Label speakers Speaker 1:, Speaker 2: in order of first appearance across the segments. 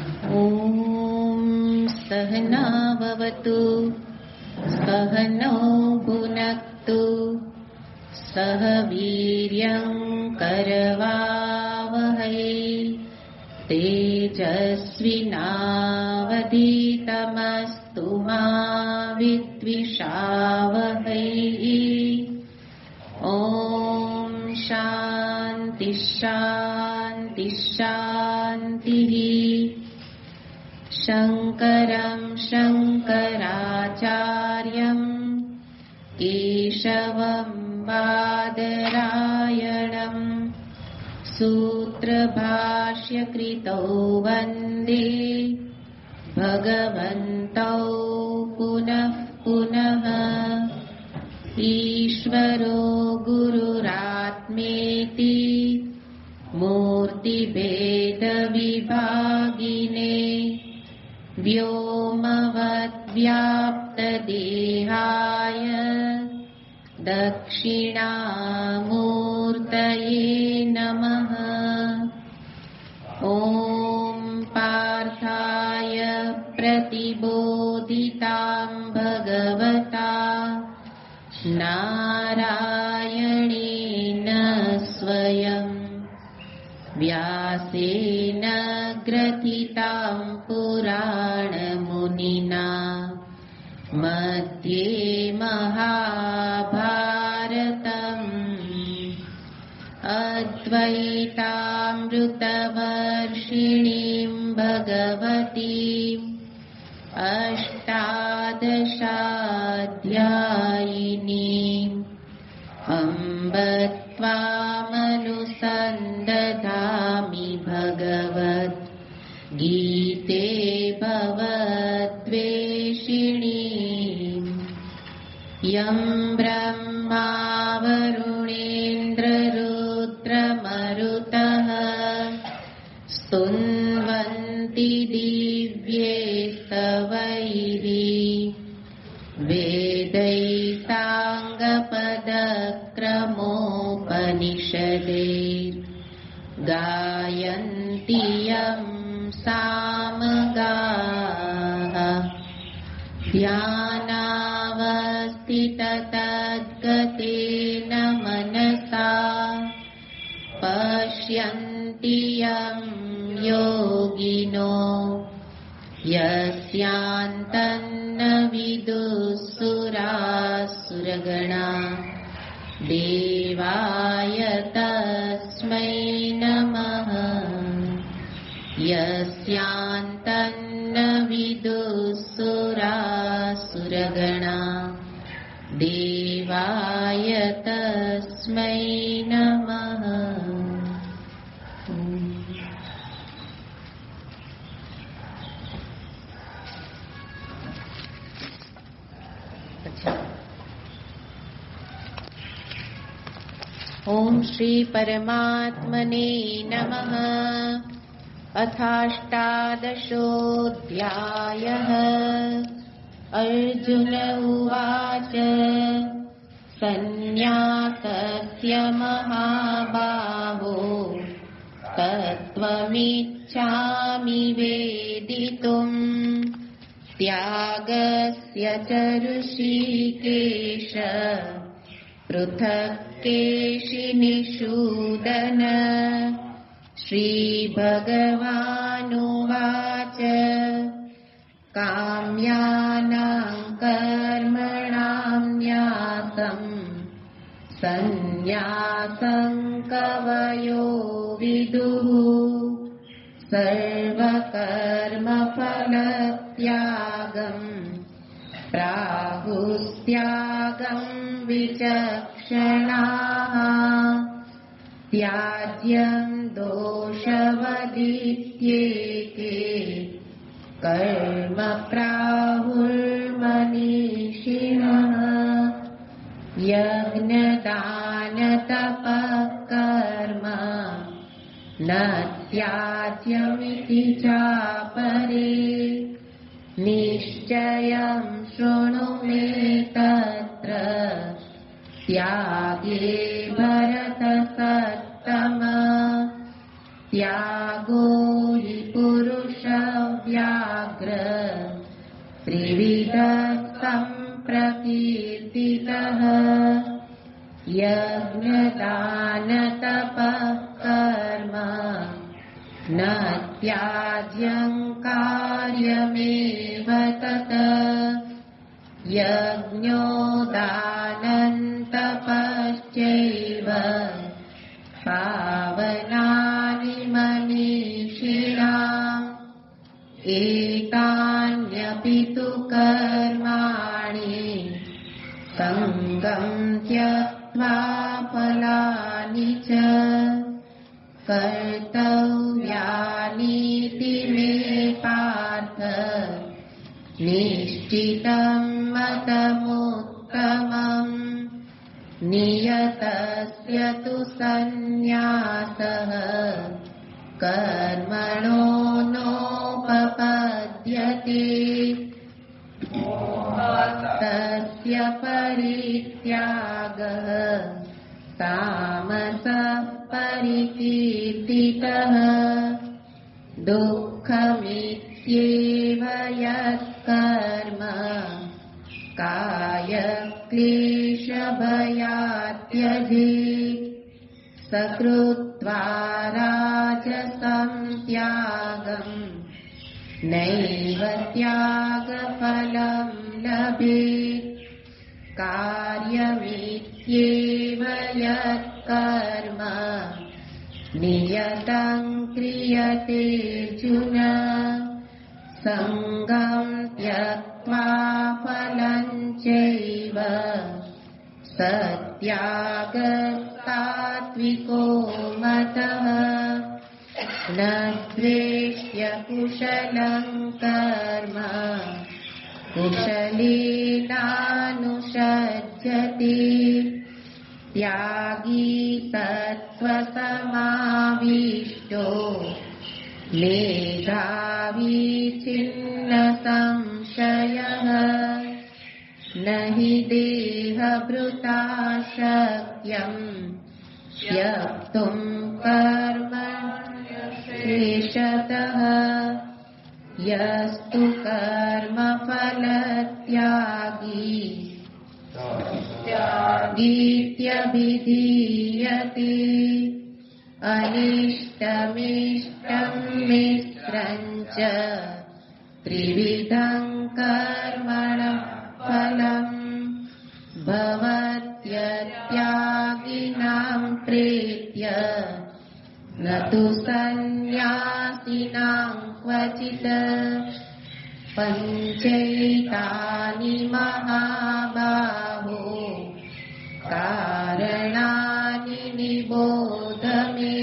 Speaker 1: ॐ सहनाववतु सहनौ भुनक्तु सह वीर्यं करवावहै तेजस्विनावधीतमस्तु मा विद्विषावहै। ॐ शान्ति शान्ति शान्तिः। शङ्करं शङ्कराचार्यं केशवं बादरायणं सूत्रभाष्यकृतौ वन्दे भगवन्तौ पुनः पुनः। ईश्वरो गुरुरात्मेति मूर्तिभेदविभागिने व्योमवद्व्याप्तदेहाय दक्षिणामूर्तये नमः। ॐ पार्थाय प्रतिबोधितां भगवता नारायणेन स्वयं व्यासेन ग्रथितां पुराणमुनिना मध्ये महाभारतम् अद्वैतामृतवर्षिणीं भगवतीम् अष्टादशाध्यायिनीम् अम्ब त्वामनुसन्दधामि भगवद् गीते भवद्वेषिणीम्। यं ब्रह्मा वरुणेन्द्ररुद्रमरुतः स्तुन्वन्ति दिव्यैस्तवैः वेदैः साङ्गपदक्रमोपनिषदैः गायन्ति यं सामगाः। ध्यानावस्थिततद्गतेन मनसा पश्यन्ति यं योगिनो यस्यान्तन्न विदुःसुरासुरगणा देवाय तस्मै नमः। यस्यान्तन्न विदुःसुरासुरगणा देवाय तस्मै नमः। ॐ श्री परमात्मने नमः। अथाष्टादशोऽध्यायः। अर्जुन उवाच सन्न्यासस्य महाबाहो तत्त्वमिच्छामि वेदितुम् त्यागस्य च ऋषिकेश पृथक् केशिनिषूदन। श्रीभगवानुवाच काम्यानां कर्मणां न्यासं सन्न्यासं कवयो विदुः सर्वकर्मफलत्यागं प्राहुस्त्यागं विचक्षणाः। त्याज्यं दोषवदित्येके कर्म प्राहुर्मनीषिणः। यज्ञदानतपः कर्म न त्याज्यमिति चापरे निश्चयं शृणु मे तत्र त्यागे भरतसत्तम। त्यागो हि पुरुष व्याघ्र त्रिविधः सम्प्रकीर्तितः यज्ञदानतपः कर्म न त्याज्यं कार्यमेव तत् यज्ञो दानं तपश्चैव पावनानि मनीषिणाम् एतान्यपि तु कर्माणि सङ्गं त्यक्त्वा फलानि च कर्तव्यानीति मे पार्थ निश्चितं मतमुत्तमम् नियतस्य तु सन्न्यासः कर्मणो नोपपद्यते तस्य परित्यागः तामसः परिकीर्तितः दुःखमित्येव यत्कर्म कायक्लेशभयात् त्यजेत् सकृत्वा राजसं त्यागम् नैव त्यागफलं लभेत् कार्यमित्येव यत्कर्म नियतं क्रियतेऽर्जुन सङ्गं त्यक्त्वा फलं चैव सत्यागस्तात्विको मतः न द्वेष्य कुशलं कर्म कुशलेनानुषज्यते त्यागी तत्त्वसमाविष्टो मेधावी छिन्न संशयः न हि देहभृता शक्यं त्यक्तुं कर्म शेषतः यस्तु कर्मफलत्यागी त्यागीत्यभिधीयते अनिष्टमिष्टं मिश्रं च त्रिविधं कर्मणः फलम् भवत्यत्यागिनां प्रीत्य न तु सन्न्यासिनां क्वचित् पञ्चैतानि महाबाहो कारणानि निबोध मे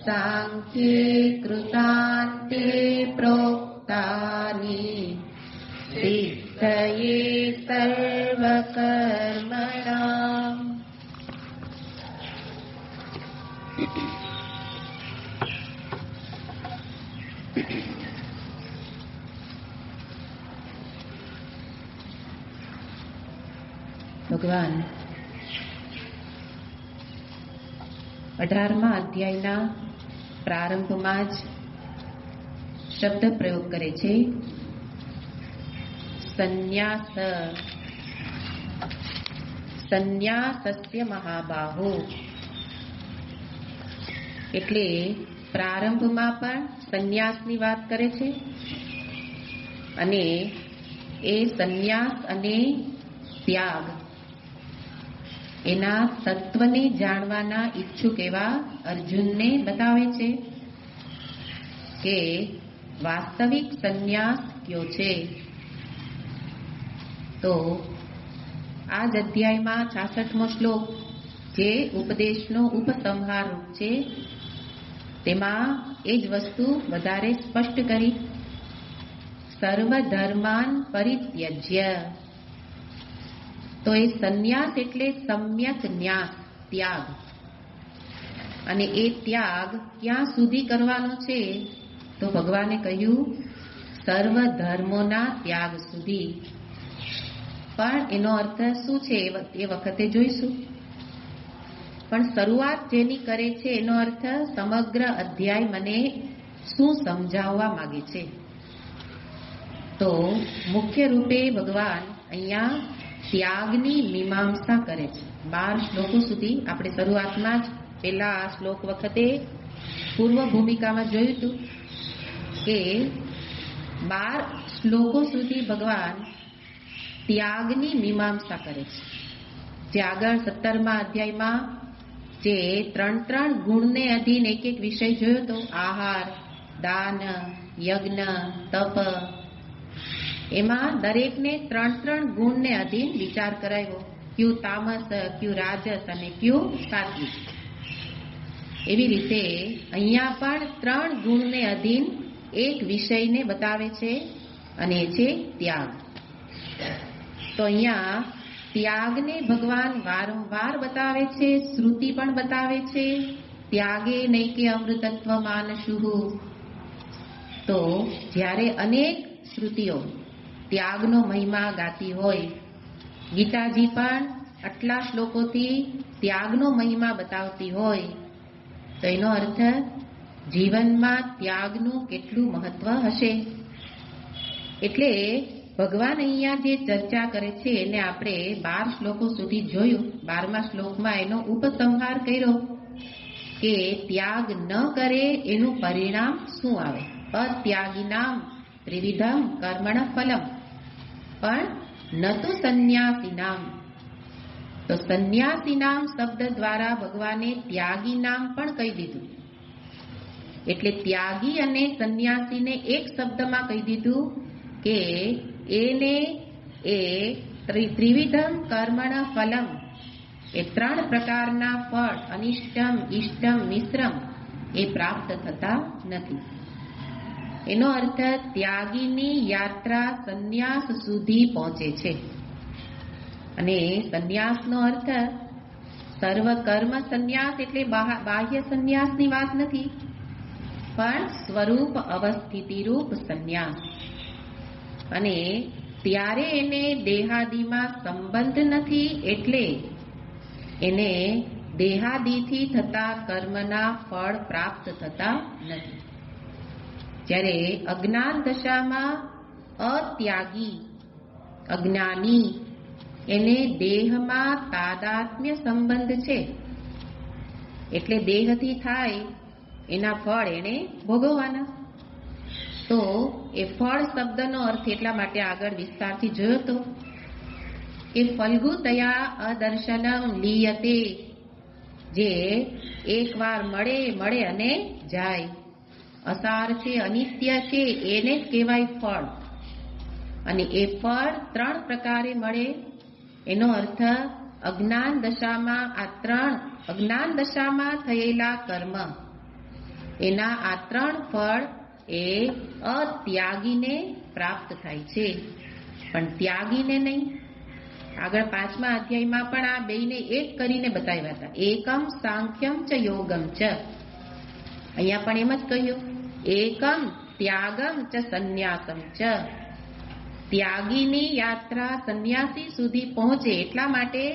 Speaker 1: सांख्ये कृतान्ते प्रोक्तानि सिद्धये सर्वकर्मणाम्। ભગવાન 18મા અધ્યાયના પ્રારંભમાં જ શબ્દ પ્રયોગ કરે છે સંન્યાસ સંન્યાસસ્ય મહાબાહો, એટલે પ્રારંભમાં પણ સંન્યાસની વાત કરે છે અને એ સંન્યાસ અને ત્યાગ એના તત્વને જાણવાના ઈચ્છુક એવા અર્જુનને બતાવે છે કે વાસ્તવિક સંન્યાસ કયો છે. તો આ જ અધ્યાયમાં 66મો શ્લોક જે ઉપદેશનો ઉપસંહાર રૂપ છે તેમાં એ જ વસ્તુ વધારે સ્પષ્ટ કરી. સર્વધર્માન પરિત્યજ્ય, તો એ સંન્યાસ એટલે સમ્યક ન્યાસ, ત્યાગ. અને એ ત્યાગ ક્યાં સુધી કરવાનો છે તો ભગવાને કહ્યું સર્વ ધર્મોના ત્યાગ સુધી. પણ એનો અર્થ શું છે એ વખતે જોઈશું. પણ શરૂઆત જેની કરે છે એનો અર્થ સમગ્ર અધ્યાય મને શું સમજાવવા માંગે છે. તો મુખ્ય રૂપે ભગવાન અહીંયા ત્યાગની મીમાંસા કરે છે. 12 શ્લોકો સુધી આપણે શરૂઆતમાં જ પેલા શ્લોક વખતે પૂર્વ ભૂમિકામાં જોયું હતું કે 12 શ્લોકો સુધી ભગવાન ત્યાગની મીમાંસા કરે છે. જે આગળ 17મા અધ્યાયમાં જે 3 ગુણને અધીન એક વિષય જોયો તો આહાર, દાન, યજ્ઞ, તપ, એમાં દરેકને 3 ગુણને અધીન વિચાર કરાયો. ક્યુ તામસ, ક્યુ રાજસ અને ક્યુ સાત્વિક. એવી રીતે અહીંયા પણ 3 ગુણને અધીન એક વિષયને બતાવે છે અને એ છે ત્યાગ. તો અહીંયા ત્યાગને ભગવાન વારંવાર બતાવે છે, શ્રુતિ પણ બતાવે છે. ત્યાગે નૈકે અમૃતત્વ માનશુઃ. તો જ્યારે અનેક શ્રુતિઓ ત્યાગનો મહિમા ગાતી હોય, ગીતાજી પણ આટલા શ્લોકોથી ત્યાગનો મહિમા બતાવતી હોય, તો એનો અર્થ જીવનમાં ત્યાગનું કેટલું મહત્વ હશે. એટલે ભગવાન અહીંયા જે ચર્ચા કરે છે એને આપણે 12 શ્લોકો સુધી જોયું. 12મા શ્લોકમાં એનો ઉપસંહાર કર્યો કે ત્યાગ ન કરે એનું પરિણામ શું આવે. અત્યાગીનામ ત્રિવિધમ કર્મણ ફલમ પણ ન તો સંન્યાસીનામ. તો સંન્યાસીનામ શબ્દ દ્વારા ભગવાને ત્યાગી નામ પણ કહી દીધું. એટલે ત્યાગી અને સંન્યાસીને એક શબ્દમાં કહી દીધું કે એને એ ત્રિવિધમ કર્મણ ફલમ, એ 3 પ્રકારના ફળ અનિષ્ટમ, ઇષ્ટમ, મિશ્રમ એ પ્રાપ્ત થતા નથી. એનો અર્થ ત્યાગીની યાત્રા સંન્યાસ સુધી પહોંચે છે. અને સંન્યાસનો અર્થ સર્વ કર્મ સંન્યાસ એટલે બાહ્ય સંન્યાસની વાત નથી, પણ સ્વરૂપ અવસ્થિતિ રૂપ સંન્યાસ. અને ત્યારે એને દેહાદિમાં સંબંધ નથી, એટલે એને દેહાદિથી થતા કર્મના ફળ પ્રાપ્ત થતા નથી. જ્યારે અજ્ઞાન દશામાં અત્યાગી અજ્ઞાની એને દેહમાં તાદાત્મ્ય સંબંધ છે, એટલે દેહથી થાય એના ફળ એને ભોગવવાના. તો એ ફળ શબ્દનો અર્થ એટલા માટે આગળ વિસ્તારથી જોયો તો કે ફલ્ગુતયા અદર્શનમ લીયતે, જે એકવાર મળે અને જાય. અસાર છે, અનિત્ય છે, એને જ કહેવાય ફળ. અને એ ફળ 3 પ્રકારે મળે. એનો અર્થ અજ્ઞાન દશામાં થયેલા કર્મ, એના આ 3 ફળ એ અત્યાગીને પ્રાપ્ત થાય છે, પણ ત્યાગીને નહીં. આગળ 5મા અધ્યાયમાં પણ આ બેયને એક કરીને બતાવ્યા હતા. એકમ સાંખ્યમ ચ યોગમ ચ. અહીંયા પણ એમ જ કહ્યું, એકમ ત્યાગમ ચ સંન્યાસમ ચ. ત્યાગીની યાત્રા સંન્યાસી સુધી પહોંચે એટલા માટે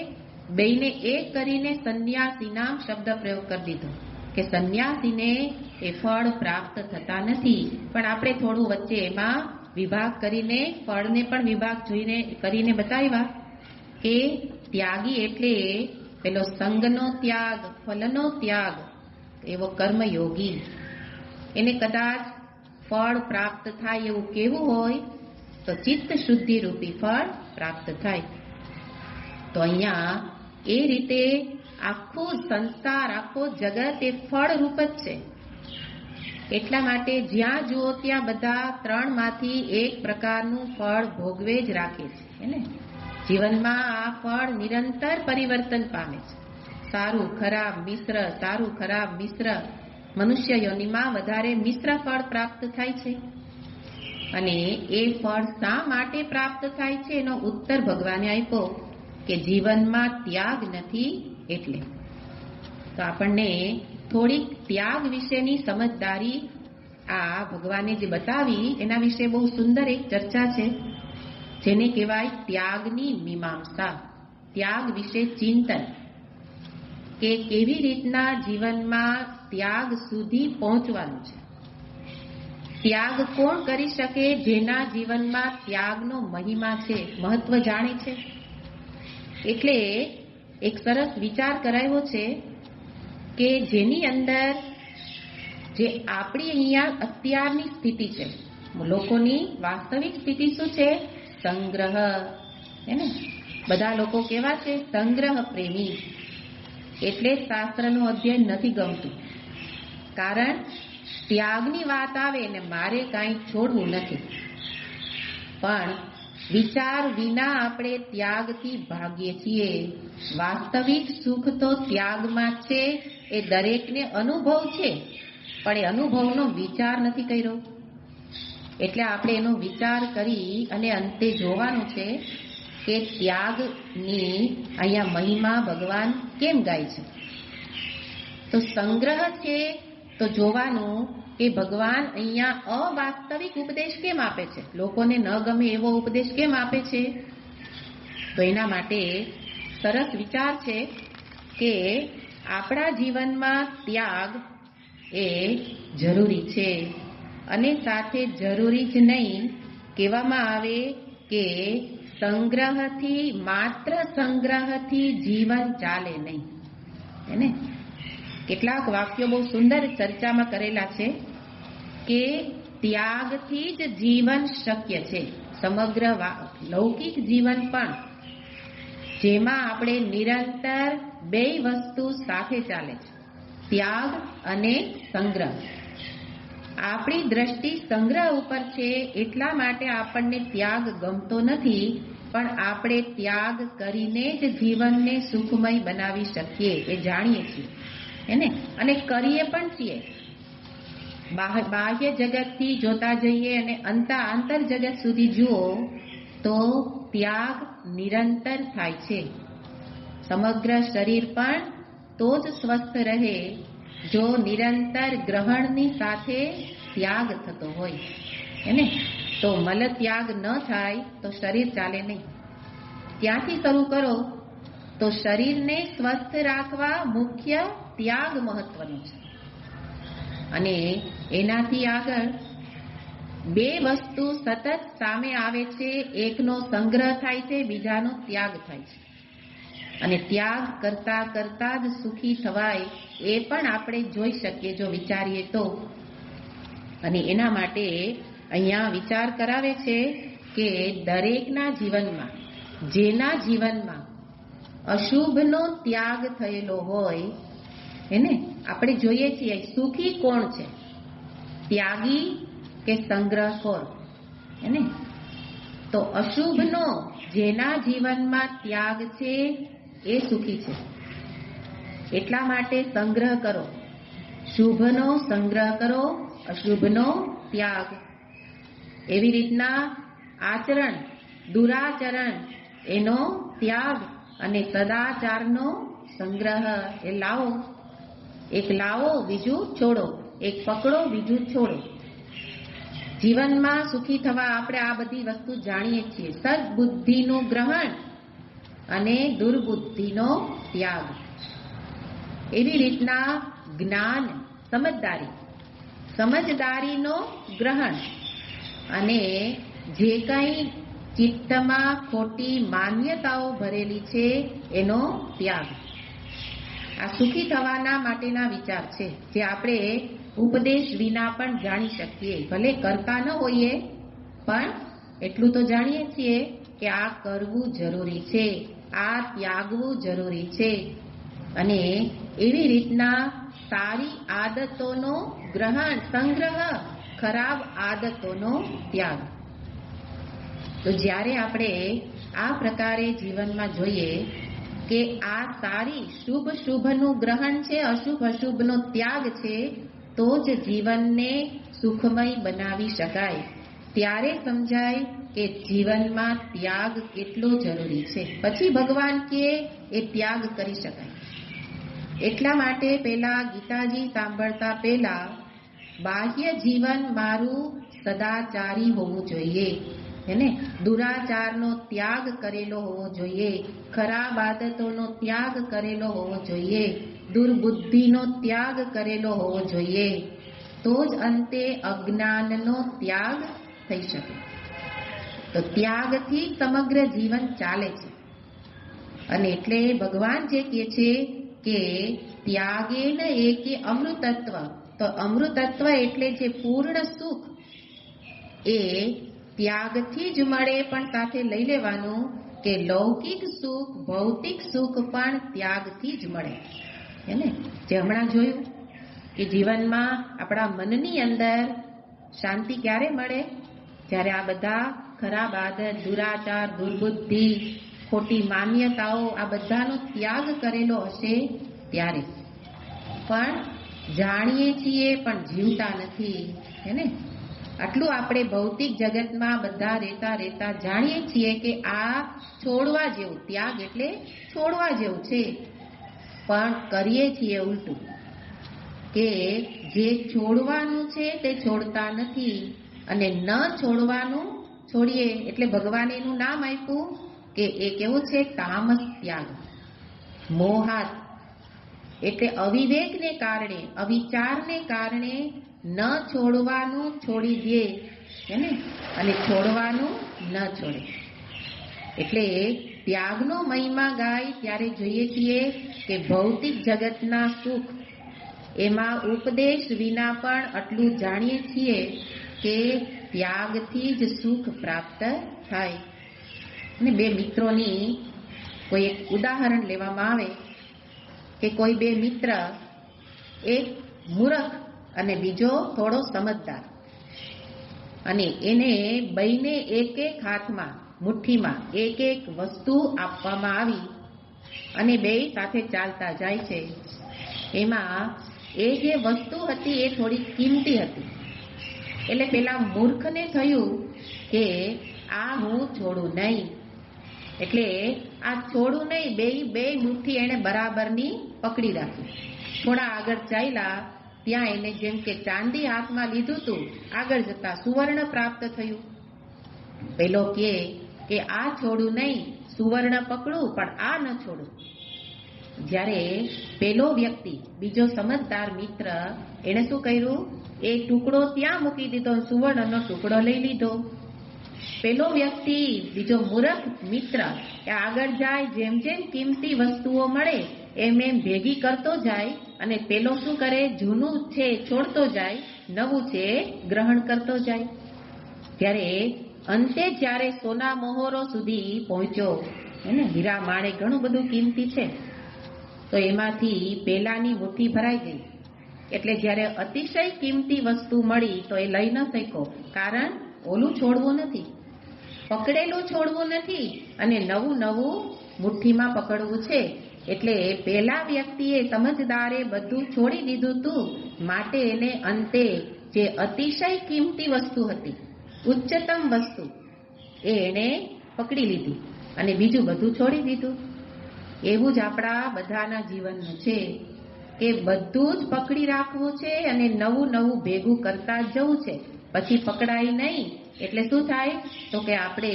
Speaker 1: બેયને એક કરીને સંન્યાસીનામ શબ્દ પ્રયોગ કરી દીધો કે સંન્યાસીને એ ફળ પ્રાપ્ત થતા નથી. પણ આપણે થોડું વચ્ચે એમાં વિભાગ કરીને ફળને પણ વિભાગ કરીને બતાવ્યા કે ત્યાગી એટલે પેલો સંગનો ત્યાગ, ફલનો ત્યાગ, એવો કર્મયોગી. એને કદાચ ફળ પ્રાપ્ત થાય એવું કેવું હોય તો ચિત્ત શુદ્ધિ રૂપી ફળ પ્રાપ્ત થાય. તો અહીંયા એ રીતે આખો સંસાર, આખો જગત એ ફળ રૂપ જ છે. એટલા માટે જ્યાં જુઓ ત્યાં બધા 3 માંથી એક પ્રકારનું ફળ ભોગવે જ રાખે છે ને. જીવનમાં આ ફળ નિરંતર પરિવર્તન પામે છે. સારું ખરાબ મિશ્ર, સારું ખરાબ મિશ્ર. મનુષ્ય યોનિમાં વધારે મિશ્ર ફળ પ્રાપ્ત થાય છે. અને એ ફળ શા માટે પ્રાપ્ત થાય છે એનો ઉત્તર ભગવાને આપ્યો કે જીવનમાં ત્યાગ નથી એટલે. તો આપણને થોડીક ત્યાગ વિશેની સમજદારી આ ભગવાને જે બતાવી એના વિશે બહુ સુંદર એક ચર્ચા છે, જેને કહેવાય ત્યાગની મીમાંસા, ત્યાગ વિશે ચિંતન. કે કેવી રીતના જીવનમાં ત્યાગ સુધી પહોંચવાનું છે. ત્યાગ કોણ કરી શકે? જેના જીવનમાં ત્યાગનો મહિમા છે, મહત્વ જાણે છે. એટલે એક સરસ વિચાર કરાયો છે કે જેની અંદર જે આપણી અહીંયા અત્યારની સ્થિતિ છે, લોકોની વાસ્તવિક સ્થિતિ શું છે? સંગ્રહ. હે ને? બધા લોકો કેવા છે? સંગ્રહ પ્રેમી. એટલે શાસ્ત્રનું અધ્યયન નથી ગમતું. કારણ ત્યાગની વાત આવે ને મારે કાંઈ છોડવું નથી. પણ વિચાર વિના આપણે ત્યાગથી ભાગીએ છીએ. વાસ્તવિક સુખ તો ત્યાગમાં છે, એ દરેકને અનુભવ છે, પણ એ અનુભવનો વિચાર નથી કર્યો. એટલે આપણે એનો વિચાર કરી અને અંતે જોવાનું છે કે ત્યાગની અહીંયા મહિમા ભગવાન કેમ ગાય છે. તો સંગ્રહ છે તો જોવાનું કે ભગવાન અહીંયા અવાસ્તવિક ઉપદેશ કેમ આપે છે, લોકોને ન ગમે એવો ઉપદેશ કેમ આપે છે. તો એના માટે સરસ વિચાર છે કે આપણા જીવનમાં ત્યાગ એ જરૂરી છે. અને સાથે જરૂરી જ નહીં, કહેવામાં આવે કે સંગ્રહથી, માત્ર સંગ્રહથી જીવન ચાલે નહીં. એને કેટલાક વાક્યો બહુ સુંદર ચર્ચામાં કરેલા છે કે ત્યાગથી જ જીવન શક્ય છે. સમગ્ર લૌકિક જીવન પણ જેમાં આપણે નિરંતર બે વસ્તુ સાથે ચાલે છે, ત્યાગ અને સંગ્રહ. આપણી દ્રષ્ટિ સંગ્રહ ઉપર છે, એટલા માટે આપણને ત્યાગ ગમતો નથી. પણ આપણે ત્યાગ કરીને જ જીવનને સુખમય બનાવી શકીએ એ જાણીએ છીએ. એને અને કરીએ પણ છીએ. બાહ્ય જગતથી જોતા જઈએ અને આંતર જગત સુધી જુઓ તો ત્યાગ નિરંતર થાય છે. સમગ્ર શરીર પણ તો જ સ્વસ્થ રહે જો નિરંતર ગ્રહણની સાથે ત્યાગ થતો હોય. એને તો મલ ત્યાગ ન થાય તો શરીર ચાલે નહીં. ત્યાંથી શરૂ કરો તો શરીરને સ્વસ્થ રાખવા મુખ્ય ત્યાગ મહત્વનો છે. અને એનાથી આગળ બે વસ્તુ સતત સામે આવે છે. એકનો સંગ્રહ થાય છે, બીજાનો ત્યાગ થાય છે. અને ત્યાગ કરતા કરતા જ સુખી થવાય એ પણ આપણે જોઈ શકીએ જો વિચારીએ તો. અને એના માટે અહીંયા વિચાર કરાવે છે કે દરેકના જીવનમાં, જેના જીવનમાં અશુભનો ત્યાગ થયેલો હોય એને આપણે જોઈએ છીએ સુખી કોણ છે, ત્યાગી કે સંગ્રહખોર. એને તો અશુભનો જેના જીવનમાં ત્યાગ છે એ સુખી છે. એટલા માટે સંગ્રહ કરો, શુભનો સંગ્રહ કરો, અશુભનો ત્યાગ. એવી રીતના આચરણ, દુરાચરણ એનો ત્યાગ અને સદાચારનો સંગ્રહ એ લાવો. એક લાવો બીજું છોડો, એક પકડો બીજું છોડો. જીવનમાં સુખી થવા આપણે આ બધી વસ્તુ જાણીએ છીએ. સદબુદ્ધિનું ગ્રહણ અને દુર્બુદ્ધિનો ત્યાગ. એવી રીતના જ્ઞાન, સમજદારીનો ગ્રહણ અને જે કંઈ ચિત્તમાં ખોટી માન્યતાઓ ભરેલી છે એનો ત્યાગ. આ સુખી થવાના માટેના વિચાર છે જે આપણે ઉપદેશ વિના પણ જાણી શકીએ. ભલે કરતા ન હોઈએ પણ એટલું તો જાણીએ છીએ કે આ કરવું જરૂરી છે, આ ત્યાગવું જરૂરી છે. અને એવી રીતના સારી આદતોનો ગ્રહણ, સંગ્રહ, ખરાબ આદતોનો ત્યાગ. તો જ્યારે આપણે આ પ્રકારે જીવનમાં જોઈએ કે આ સારી શુભનું ગ્રહણ છે, અશુભનો ત્યાગ છે, તો જ જીવનને સુખમય બનાવી શકાય. ત્યારે સમજાય કે જીવનમાં ત્યાગ કેટલો જરૂરી છે. પછી ભગવાન કે એ ત્યાગ કરી શકાય. એટલા માટે પેલા ગીતાજી સાંભળતા પહેલા બાહ્ય જીવન મારું સદાચારી હોવું જોઈએ. એને દુરાચારનો ત્યાગ કરેલો હોવો જોઈએ, ખરાબ આદતોનો ત્યાગ કરેલો હોવો જોઈએ. દુર્બુદ્ધિનો ત્યાગ કરેલો હોવો જોઈએ, તો જ અંતે અજ્ઞાનનો ત્યાગ થઈ શકે. તો ત્યાગથી સમગ્ર જીવન ચાલે છે. અને એટલે ભગવાન જે કહે છે કે ત્યાગેન એકે અમૃતત્વ, તો અમૃતત્વ એટલે જે પૂર્ણ સુખ એ ત્યાગથી જ મળે. પણ સાથે લઈ લેવાનું કે લૌકિક સુખ, ભૌતિક સુખ પણ ત્યાગથી જ મળે. એને જે હમણાં જોયું કે જીવનમાં આપણા મનની અંદર શાંતિ ક્યારે મળે? જ્યારે આ બધા ખરાબ આદત, દુરાચાર, દુર્બુદ્ધિ, ખોટી માન્યતાઓ આ બધાનો ત્યાગ કરેલો હશે ત્યારે. પણ જાણીએ છીએ પણ જીવતા નથી. હેને આટલું આપણે ભૌતિક જગતમાં બધા રહેતા જાણીએ છીએ કે આ છોડવા જેવું, ત્યાગ એટલે છોડવા જેવું છે. પણ કરીએ છીએ ઉલટું, કે જે છોડવાનું છે તે છોડતા નથી, અને ન છોડવાનું છોડીએ. એટલે ભગવાને એનું નામ આપ્યું કે એ કેવું છે? તામસ ત્યાગ. મોહાત એટલે અવિવેકને કારણે, અવિચારને કારણે ન છોડવાનું છોડી દે, હેને, અને છોડવાનું ન છોડે. એટલે ત્યાગનો મહિમા ગાય ત્યારે જોઈએ છીએ કે ભૌતિક જગતના સુખ એમાં ઉપદેશ વિના પણ આટલું જાણીએ છીએ કે ત્યાગથી જ સુખ પ્રાપ્ત થાય. અને બે મિત્રોની કોઈ એક ઉદાહરણ લેવામાં આવે કે કોઈ બે મિત્ર, એક મૂર્ખ અને બીજો થોડો સમજદાર, અને એને બંને એક એક હાથમાં, મુઠ્ઠીમાં એક એક વસ્તુ આપવામાં આવી અને બે સાથે ચાલતા જાય છે. એમાં એ જે વસ્તુ હતી એ થોડી કિંમતી હતી. એટલે પેલા મૂર્ખને થયું કે આ હું છોડું નહીં. એટલે આ છોડું નહીં, બે મુઠ્ઠી એને બરાબરની પકડી રાખી. થોડા આગળ ચાલ્યા ત્યાં એને જેમ કે ચાંદી હાથમાં લીધું હતું, આગળ જતા સુવર્ણ પ્રાપ્ત થયું. પેલો કે આ છોડું નહીં, સુવર્ણ પકડું પણ આ ન છોડું. જ્યારે પેલો વ્યક્તિ, બીજો સમજદાર મિત્ર, એને શું કર્યું? એ ટુકડો ત્યાં મૂકી દીધો, સુવર્ણનો ટુકડો લઈ લીધો. પેલો વ્યક્તિ, બીજો મૂર્ખ મિત્ર, એ આગળ જાય, જેમ જેમ કિંમતી વસ્તુઓ મળે એમ એમ ભેગી કરતો જાય, અને પેલો શું કરે? જૂનું છે છોડતો જાય, નવું છે ગ્રહણ કરતો જાય. ત્યારે અંતે જ્યારે સોના મોહરો સુધી પહોંચ્યો, એને હીરા માણેક ઘણું બધું કિંમતી છે, તો એમાંથી પેલાની મુઠ્ઠી ભરાઈ ગઈ. એટલે જ્યારે અતિશય કિંમતી વસ્તુ મળી તો એ લઈ ન શક્યો, કારણ ઓલું છોડવું નથી, પકડેલું છોડવું નથી, અને નવું નવું મુઠ્ઠીમાં પકડવું છે. એટલે પેલા વ્યક્તિએ, સમજદારે બધું છોડી દીધું હતું, માટે એને અંતે જે અતિશય કિંમતી વસ્તુ હતી, ઉચ્ચતમ વસ્તુ, એને પકડી લીધી અને બીજું બધું છોડી દીધું. એવું જ આપણા બધાના જીવનનું છે કે બધું જ પકડી રાખવું છે અને નવું નવું ભેગું કરતા જવું છે. પછી પકડાય નહીં એટલે શું થાય? તો કે આપણે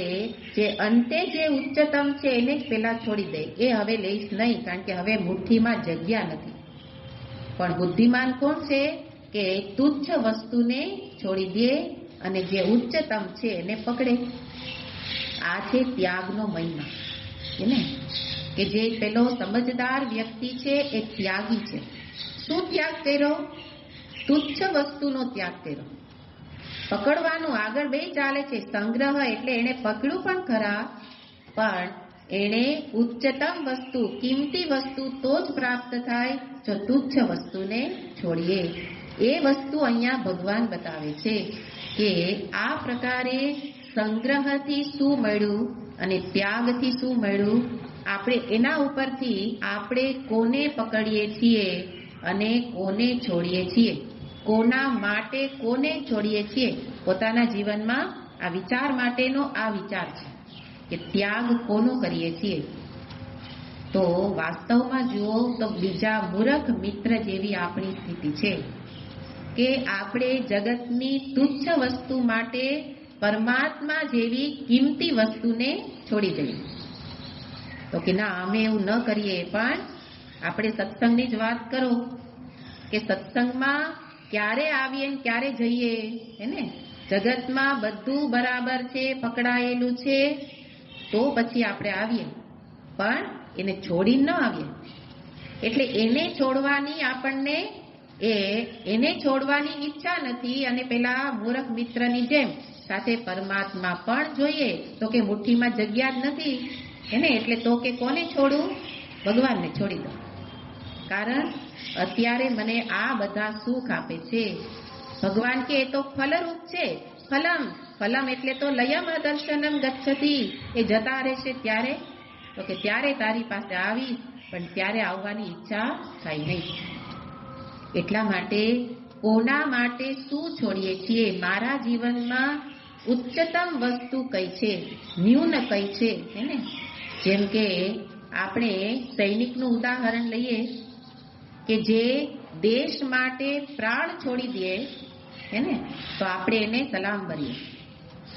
Speaker 1: જે અંતે જે ઉચ્ચતમ છે એને જ પેલા છોડી દે, એ હવે લઈશ નહીં, કારણ કે હવે મુઠ્ઠીમાં જગ્યા નથી. પણ બુદ્ધિમાન કોણ છે? કે તુચ્છ વસ્તુને છોડી દે અને જે ઉચ્ચતમ છે એને પકડે. આ છે ત્યાગનો મહિમા. એને કે જે પેલો સમજદાર વ્યક્તિ છે એ ત્યાગી છે. શું ત્યાગ કર્યો? તુચ્છ વસ્તુનો ત્યાગ કર્યો. પકડવાનું આગળ બે ચાલે છે, સંગ્રહ, એટલે એને પકડ્યું પણ ખરા, પણ એને ઉચ્ચતમ વસ્તુ, કિંમતી વસ્તુ તો જ પ્રાપ્ત થાય જો તુચ્છ વસ્તુને છોડીએ. એ વસ્તુ અહીંયા ભગવાન બતાવે છે કે આ પ્રકારે સંગ્રહથી શું મળ્યું અને ત્યાગથી શું મળ્યું, આપણે એના ઉપરથી આપણે કોને પકડીએ છીએ અને કોને છોડીએ છીએ, કોના માટે કોને છોડીએ છીએ. પોતાના જીવનમાં આ વિચાર માટેનો આ વિચાર છે કે ત્યાગ કોનો કરીએ છીએ. તો વાસ્તવમાં જુઓ તો બીજા મૂર્ખ મિત્ર જેવી આપણી સ્થિતિ છે કે આપણે જગતની તુચ્છ વસ્તુ માટે પરમાત્મા જેવી કિંમતી વસ્તુને છોડી દઈએ. તો કે ના, અમે એવું ન કરીએ, પણ આપણે સત્સંગની જ વાત કરો કે સત્સંગમાં ક્યારે આવીએ ને ક્યારે જઈએ, હે ને? જગતમાં બધું બરાબર છે, પકડાયેલું છે, તો પછી આપણે આવીએ, પણ એને છોડીને ન આવીએ. એટલે એને છોડવાની એને છોડવાની ઈચ્છા નથી. અને પેલા મૂર્ખ મિત્રની જેમ સાથે પરમાત્મા પણ જોઈએ તો કે મુઠ્ઠીમાં જગ્યા જ નથી, એને એટલે તો કે કોને છોડું? ભગવાનને છોડી દો. કારણ અત્યારે મને આ બધા સુખ આપે છે. ભગવાન કે એ તો ફલરૂપ છે. ફલમ એટલે તો લયમ દર્શનમ ગચ્છતિ, એ જતા રહેશે ત્યારે, તો કે ત્યારે તારી પાસે આવી, પણ ત્યારે આવવાની ઈચ્છા થાય નહીં. એટલા માટે કોના માટે શું છોડીએ છીએ? મારા જીવનમાં ઉચ્ચતમ વસ્તુ કઈ છે, ન્યૂન કઈ છે, હે ને? જેમ કે આપણે સૈનિકનું ઉદાહરણ લઈએ કે જે દેશ માટે પ્રાણ છોડી દે, હે ને, તો આપણે એને સલામ ભરીએ.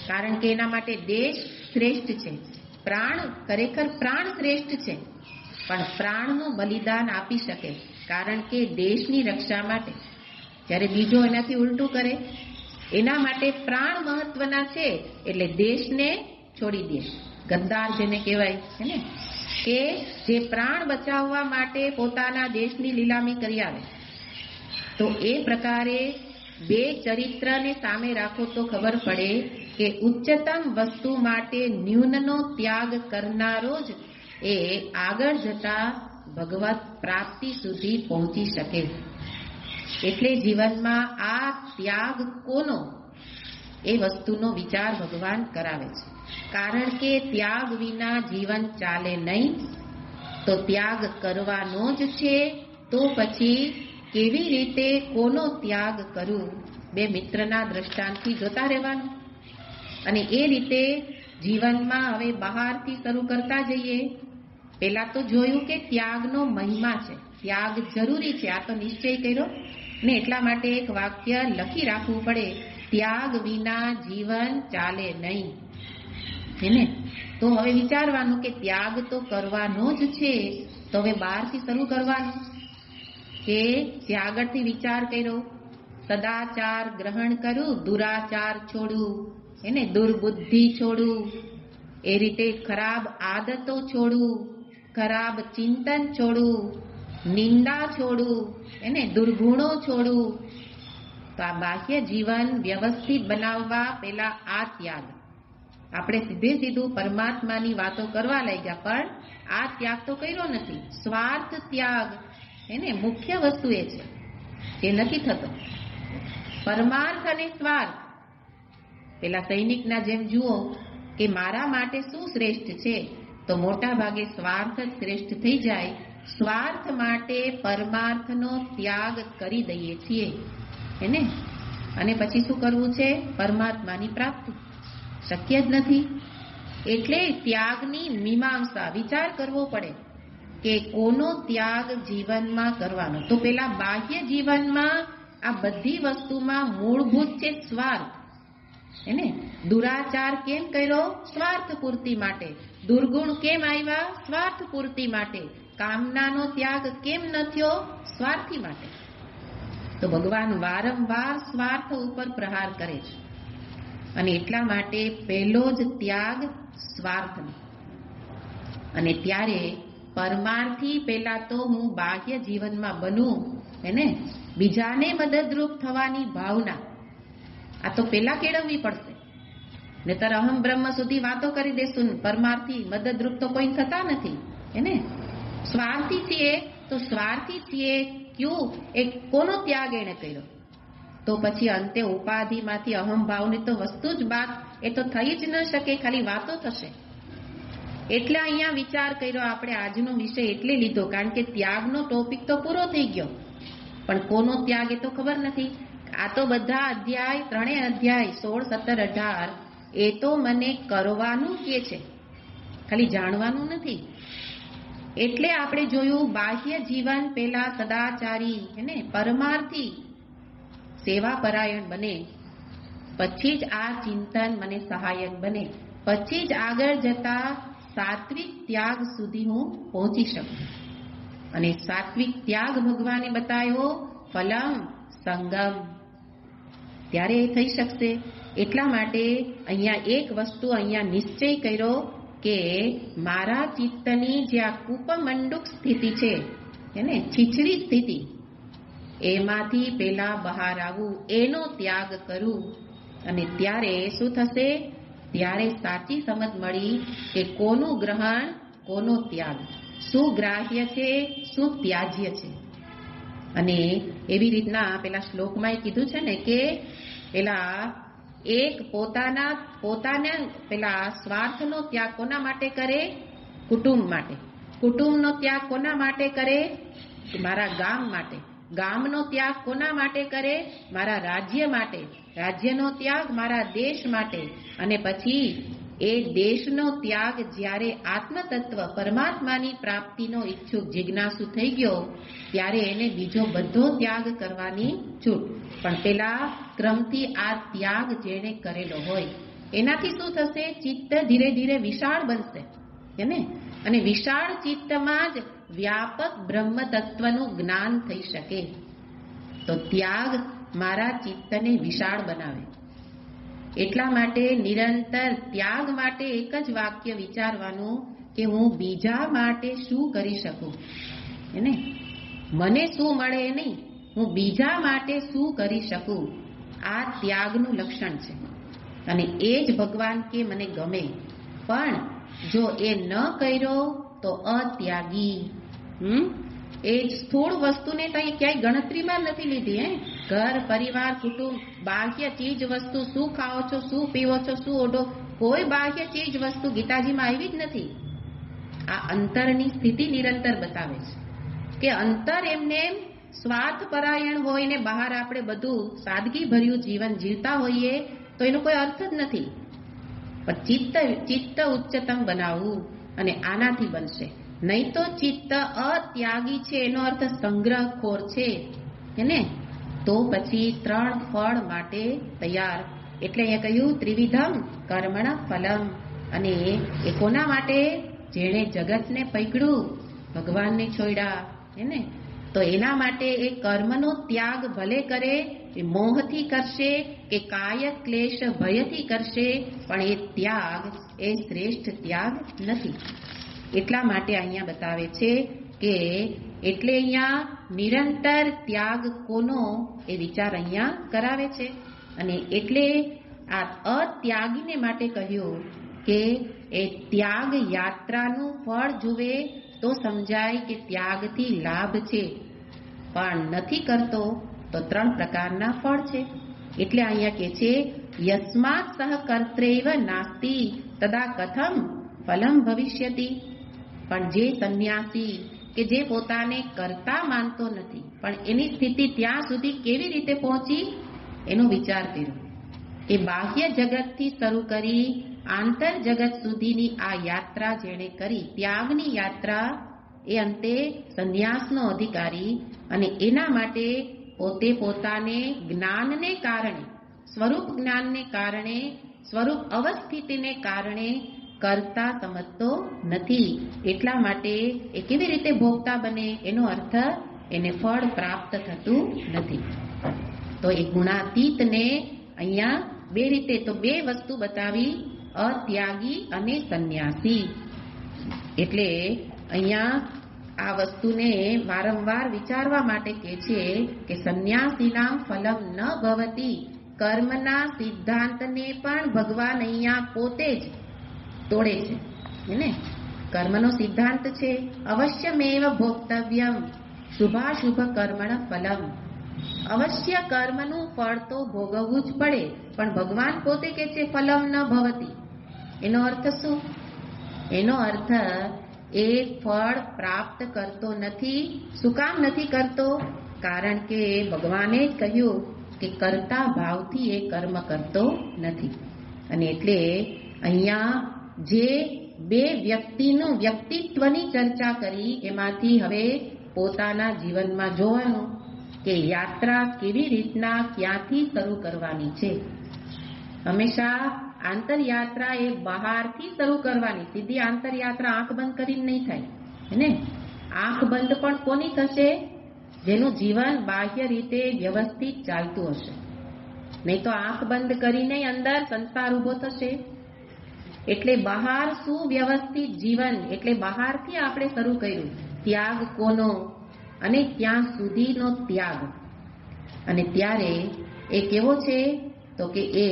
Speaker 1: કારણ કે એના માટે દેશ શ્રેષ્ઠ છે. ખરેખર પ્રાણ શ્રેષ્ઠ છે, પણ પ્રાણનું બલિદાન આપી શકે કારણ કે દેશની રક્ષા માટે. જ્યારે બીજો એનાથી ઉલટું કરે, એના માટે પ્રાણ મહત્વના છે એટલે દેશને છોડી દે. ગદ્દાર જેને કહેવાય છે ને, કે જે પ્રાણ બચાવવા માટે પોતાના દેશની લીલામી કરી આવે. તો એ પ્રકારે બે ચરિત્રને સામે રાખો તો ખબર પડે કે ઉચ્ચતમ વસ્તુ માટે ન્યૂનનો ત્યાગ કરનારો જ એ આગળ જતા ભગવત પ્રાપ્તિ સુધી પહોંચી શકે. એટલે જીવનમાં આ ત્યાગ કોનો, એ વસ્તુનો વિચાર ભગવાન કરાવે છે. કારણ કે ત્યાગ વિના જીવન ચાલે નહીં, તો ત્યાગ કરવાનો જ છે. તો પછી કેવી રીતે કોનો ત્યાગ કરું? બે મિત્રના દ્રષ્ટાંતથી જોતા રહેવાનું. અને એ રીતે જીવનમાં હવે બહારથી શરૂ કરતા જઈએ. પેલા તો જોયું કે ત્યાગનો મહિમા છે, ત્યાગ જરૂરી છે, આ તો નિશ્ચય કર્યો ને. એટલા માટે એક વાક્ય લખી રાખવું પડે, ત્યાગ વિના જીવન ચાલે નહીં, એને. તો હવે વિચારવાનું કે ત્યાગ તો કરવાનો જ છે, તો હવે બહારથી શરૂ કરવાનું કે જે આગળથી વિચાર કર્યો, સદાચાર ગ્રહણ કરું, દુરાચાર છોડું, એને દુર્બુદ્ધિ છોડું, એ રીતે ખરાબ આદતો છોડું, ખરાબ ચિંતન છોડું, નિંદા છોડું, એને દુર્ગુણો છોડું. તો આ બાહ્ય જીવન વ્યવસ્થિત બનાવવા પેલા આ ત્યાગ. આપણે સીધું પરમાત્માની વાતો કરવા લાગ્યા, પણ આ ત્યાગ તો કર્યો નથી. સ્વાર્થ ત્યાગ, એને મુખ્ય વસ્તુ એ છે જે નથી થતો. પરમાર્થ અને સ્વાર્થ, પેલા સૈનિકના જેમ જુઓ કે મારા માટે શું શ્રેષ્ઠ છે, તો મોટા ભાગે સ્વાર્થ જ શ્રેષ્ઠ થઈ જાય. સ્વાર્થ માટે પરમાર્થનો ત્યાગ કરી દઈએ છીએ, એને. અને પછી શું કરવું છે? પરમાત્માની પ્રાપ્તિ. શક્ય જ નથી. એટલે ત્યાગની મીમાંસા, વિચાર કરવો પડે કે કોનો ત્યાગ જીવનમાં કરવાનો. તો પેલા બાહ્ય જીવનમાં આ બધી વસ્તુમાં મૂળભૂત છે સ્વાર્થ, એને. દુરાચાર કેમ કર્યો? સ્વાર્થ પૂર્તિ માટે. દુર્ગુણ કેમ આવ્યા? સ્વાર્થ પૂર્તિ માટે. કામનાનો ત્યાગ કેમ ન થયો? સ્વાર્થી માટે. તો ભગવાન વારંવાર સ્વાર્થ ઉપર પ્રહાર કરે છે, અને એટલા માટે પહેલો જ ત્યાગ સ્વાર્થનો. અને ત્યારે પરમાર્થી પેલા તો હું બાહ્ય જીવનમાં બનું, એને. બીજાને મદદરૂપ થવાની ભાવના, આ તો પેલા કેળવવી પડશે. નહીતર અહમ બ્રહ્મ સુધી વાતો કરી દેશું, પરમાર્થી મદદરૂપ તો કોઈ થતા નથી, એને. સ્વાર્થી છીએ તો સ્વાર્થી છીએ ક્યું? એ કોનો ત્યાગ એને કર્યો? તો પછી અંતે ઉપાધિમાંથી અહમભાવની તો વસ્તુ જ બાદ, એ તો થઈ જ ન શકે, ખાલી વાતો થશે. એટલે અહીંયા વિચાર કર્યો આપણે. આજનો વિષય એટલે લીધો કારણ કે ત્યાગનો ટોપિક તો પૂરો થઈ ગયો, પણ કોનો ત્યાગ એ તો ખબર નથી. આ તો બધા અધ્યાય, ત્રણેય અધ્યાય 16, 17, 18, એ તો મને કરવાનું કે છે, ખાલી જાણવાનું નથી. એટલે આપણે જોયું બાહ્ય જીવન પેલા સદાચારી, એને પરમાર્થી સેવા પરાયણ બને, પછી જ આ ચિંતન મને સહાયક બને, પછી જ આગળ જતા સાત્વિક ત્યાગ સુધી હું પહોંચી શકું. અને સાત્વિક ત્યાગ ભગવાને બતાવ્યો ફલમ સંગમ. ત્યારે એ થઈ શકશે. એટલા માટે અહીંયા એક વસ્તુ અહીંયા નિશ્ચય કર્યો કે મારા ચિત્તની જે આ કૂપમંડુક સ્થિતિ છે એને છીછરી સ્થિતિ, એમાંથી પેલા બહાર આવવું, એનો ત્યાગ કરું. અને ત્યારે શું થશે? ત્યારે સાચી સમજ મળી કે કોનું ગ્રહણ, કોનો ત્યાગ, શું ગ્રાહ્ય છે, શું ત્યાજ્ય છે. અને એવી રીતના પેલા શ્લોકમાં કીધું છે ને કે પેલા એક પોતાના પેલા સ્વાર્થનો ત્યાગ કોના માટે કરે? કુટુંબ માટે. કુટુંબનો ત્યાગ કોના માટે કરે? મારા ગામ માટે. ગામનો ત્યાગ કોના માટે કરે? મારા રાજ્ય માટે. રાજ્યનો ત્યાગ મારા દેશ માટે. અને પછી એ દેશનો ત્યાગ જ્યારે આત્મતત્વ પરમાત્માની પ્રાપ્તિનો ઈચ્છુક જિજ્ઞાસુ થઈ ગયો ત્યારે એને બીજો બધો ત્યાગ કરવાની છૂટ. પણ પેલા ક્રમથી આ ત્યાગ જેણે કરેલો હોય એનાથી શું થશે? ચિત્ત ધીરે ધીરે વિશાળ બનશે ને, અને વિશાળ ચિત્તમાં જ વ્યાપક બ્રહ્મ તત્વનું જ્ઞાન થઈ શકે. તો ત્યાગ મારા ચિત્તને વિશાળ બનાવે. એટલા માટે નિરંતર ત્યાગ માટે એક જ વાક્ય વિચારવાનું કે હું બીજા માટે શું કરી શકું, એને મને શું મળે એ નહીં, હું બીજા માટે શું કરી શકું. આ ત્યાગનું લક્ષણ છે. અને એ જ ભગવાન કે મને ગમે. પણ જો એ ન કર્યો તો અત્યાગી. એ સ્થૂળ વસ્તુને કઈ ક્યાંય ગણતરીમાં નથી લીધી. ઘર, પરિવાર, કુટુંબ, બાહ્ય ચીજ વસ્તુ, શું ખાઓ છો, શું પીવો છો, શું ઓઢો, કોઈ બાહ્ય ચીજ વસ્તુ ગીતાજીમાં આવી જ નથી. આ અંતરની સ્થિતિ નિરંતર બતાવે છે કે અંતર એમને સ્વાર્થ પરાયણ હોય ને બહાર આપણે બધું સાદગી ભર્યું જીવન જીવતા હોઈએ તો એનો કોઈ અર્થ જ નથી. પણ ચિત્ત ઉચ્ચતમ બનાવવું અને આનાથી બનશે. નહીં તો ચિત્ત અત્યાગી છે એનો અર્થ સંગ્રહખોર છે ને, તો પછી 3 ફળ માટે તૈયાર. એટલે અહીંયા કહ્યું ત્રિવિધમ કર્મણ ફલમ. અને એ કોના માટે? જેણે જગતને પકડ્યું, ભગવાનને છોડ્યા ને, તો એના માટે એ કર્મનો ત્યાગ ભલે કરે, એ મોહથી કરશે કે કાય ક્લેશ ભયથી કરશે, પણ એ ત્યાગ એ શ્રેષ્ઠ ત્યાગ નથી. એટલા માટે અહીંયા બતાવે છે કે એટલે અહીંયા નિરંતર ત્યાગ કોનો એ વિચાર અહીંયા કરાવે છે. અને એટલે આ અત્યાગીને માટે કહ્યું કે એ ત્યાગ યાત્રાનું ફળ જુએ તો સમજાય કે ત્યાગથી લાભ છે, પણ નથી કરતો તો 3 પ્રકારના ફળ છે. એટલે અહીંયા કે છે યસ્માત સહકર્ત્રૈવ નાસ્તિ તદા કથમ ફલમ ભવિષ્યતિ. પણ જે સંન્યાસી કે જે પોતાને કરતા માનતો નથી પણ એની સ્થિતિ ત્યાં સુધી કેવી રીતે પહોંચી એનો વિચાર કર્યો. એ બાહ્ય જગતથી શરૂ કરી આંતર જગત સુધીની આ યાત્રા જેણે કરી, ત્યાગની યાત્રા, એ અંતે સંન્યાસનો અધિકારી. અને એના માટે પોતે પોતાને જ્ઞાનને કારણે, સ્વરૂપ જ્ઞાનને કારણે, સ્વરૂપ અવસ્થિતિને કારણે કરતા સમજતો નથી. એટલા માટે એ કેવી રીતે ભોગતા બને એનો અર્થ એને ફળ પ્રાપ્ત થતું નથી. તો એ ગુણાતીતને અહીંયા 2 રીતે, તો 2 વસ્તુ બતાવી, અત્યાગી અને સંન્યાસી. એટલે અહીંયા આ વસ્તુને વારંવાર વિચારવા માટે કહે છે કે સંન્યાસીના ફલમ ન ભવતી. કર્મના સિદ્ધાંતને પણ ભગવાન અહીંયા પોતે જ તોડે છે ને. કર્મનો સિદ્ધાંત છે અવશ્યમેવ ભોક્તવ્યમ શુભાશુભ કર્મણ ફલમ. અવશ્ય કર્મનું ફળ તો ભોગવવું જ પડે, પણ ભગવાન પોતે કહે છે ફલમ ન ભવતી. એનો અર્થ શું? એનો અર્થ એ ફળ પ્રાપ્ત કરતો નથી. શું કામ નથી કરતો? કારણ કે ભગવાને જ કહ્યું કે કરતા ભાવથી એ કર્મ કરતો નથી. અને એટલે અહીંયા જે 2 વ્યક્તિનું વ્યક્તિત્વની ચર્ચા કરી એમાંથી હવે પોતાના જીવનમાં જોવાનું કે યાત્રા કેવી રીતના ક્યાંથી શરૂ કરવાની છે. હંમેશા આંતરયાત્રા એ બહારથી શરૂ કરવાની. સીધી આંતરયાત્રા આંખ બંધ કરીને નહીં થાય ને. આંખ બંધ પણ કોની થશે? જેનું જીવન બાહ્ય રીતે વ્યવસ્થિત ચાલતું હશે. નહીં તો આંખ બંધ કરીને અંદર સંસાર ઉભો થશે. એટલે બહાર સુવ્યવસ્થિત જીવન, એટલે બહારથી આપણે શરૂ કર્યું. ત્યાગ કોનો? અને ત્યાં સુધીનો ત્યાગ. અને ત્યારે એ કેવો છે? તો કે એ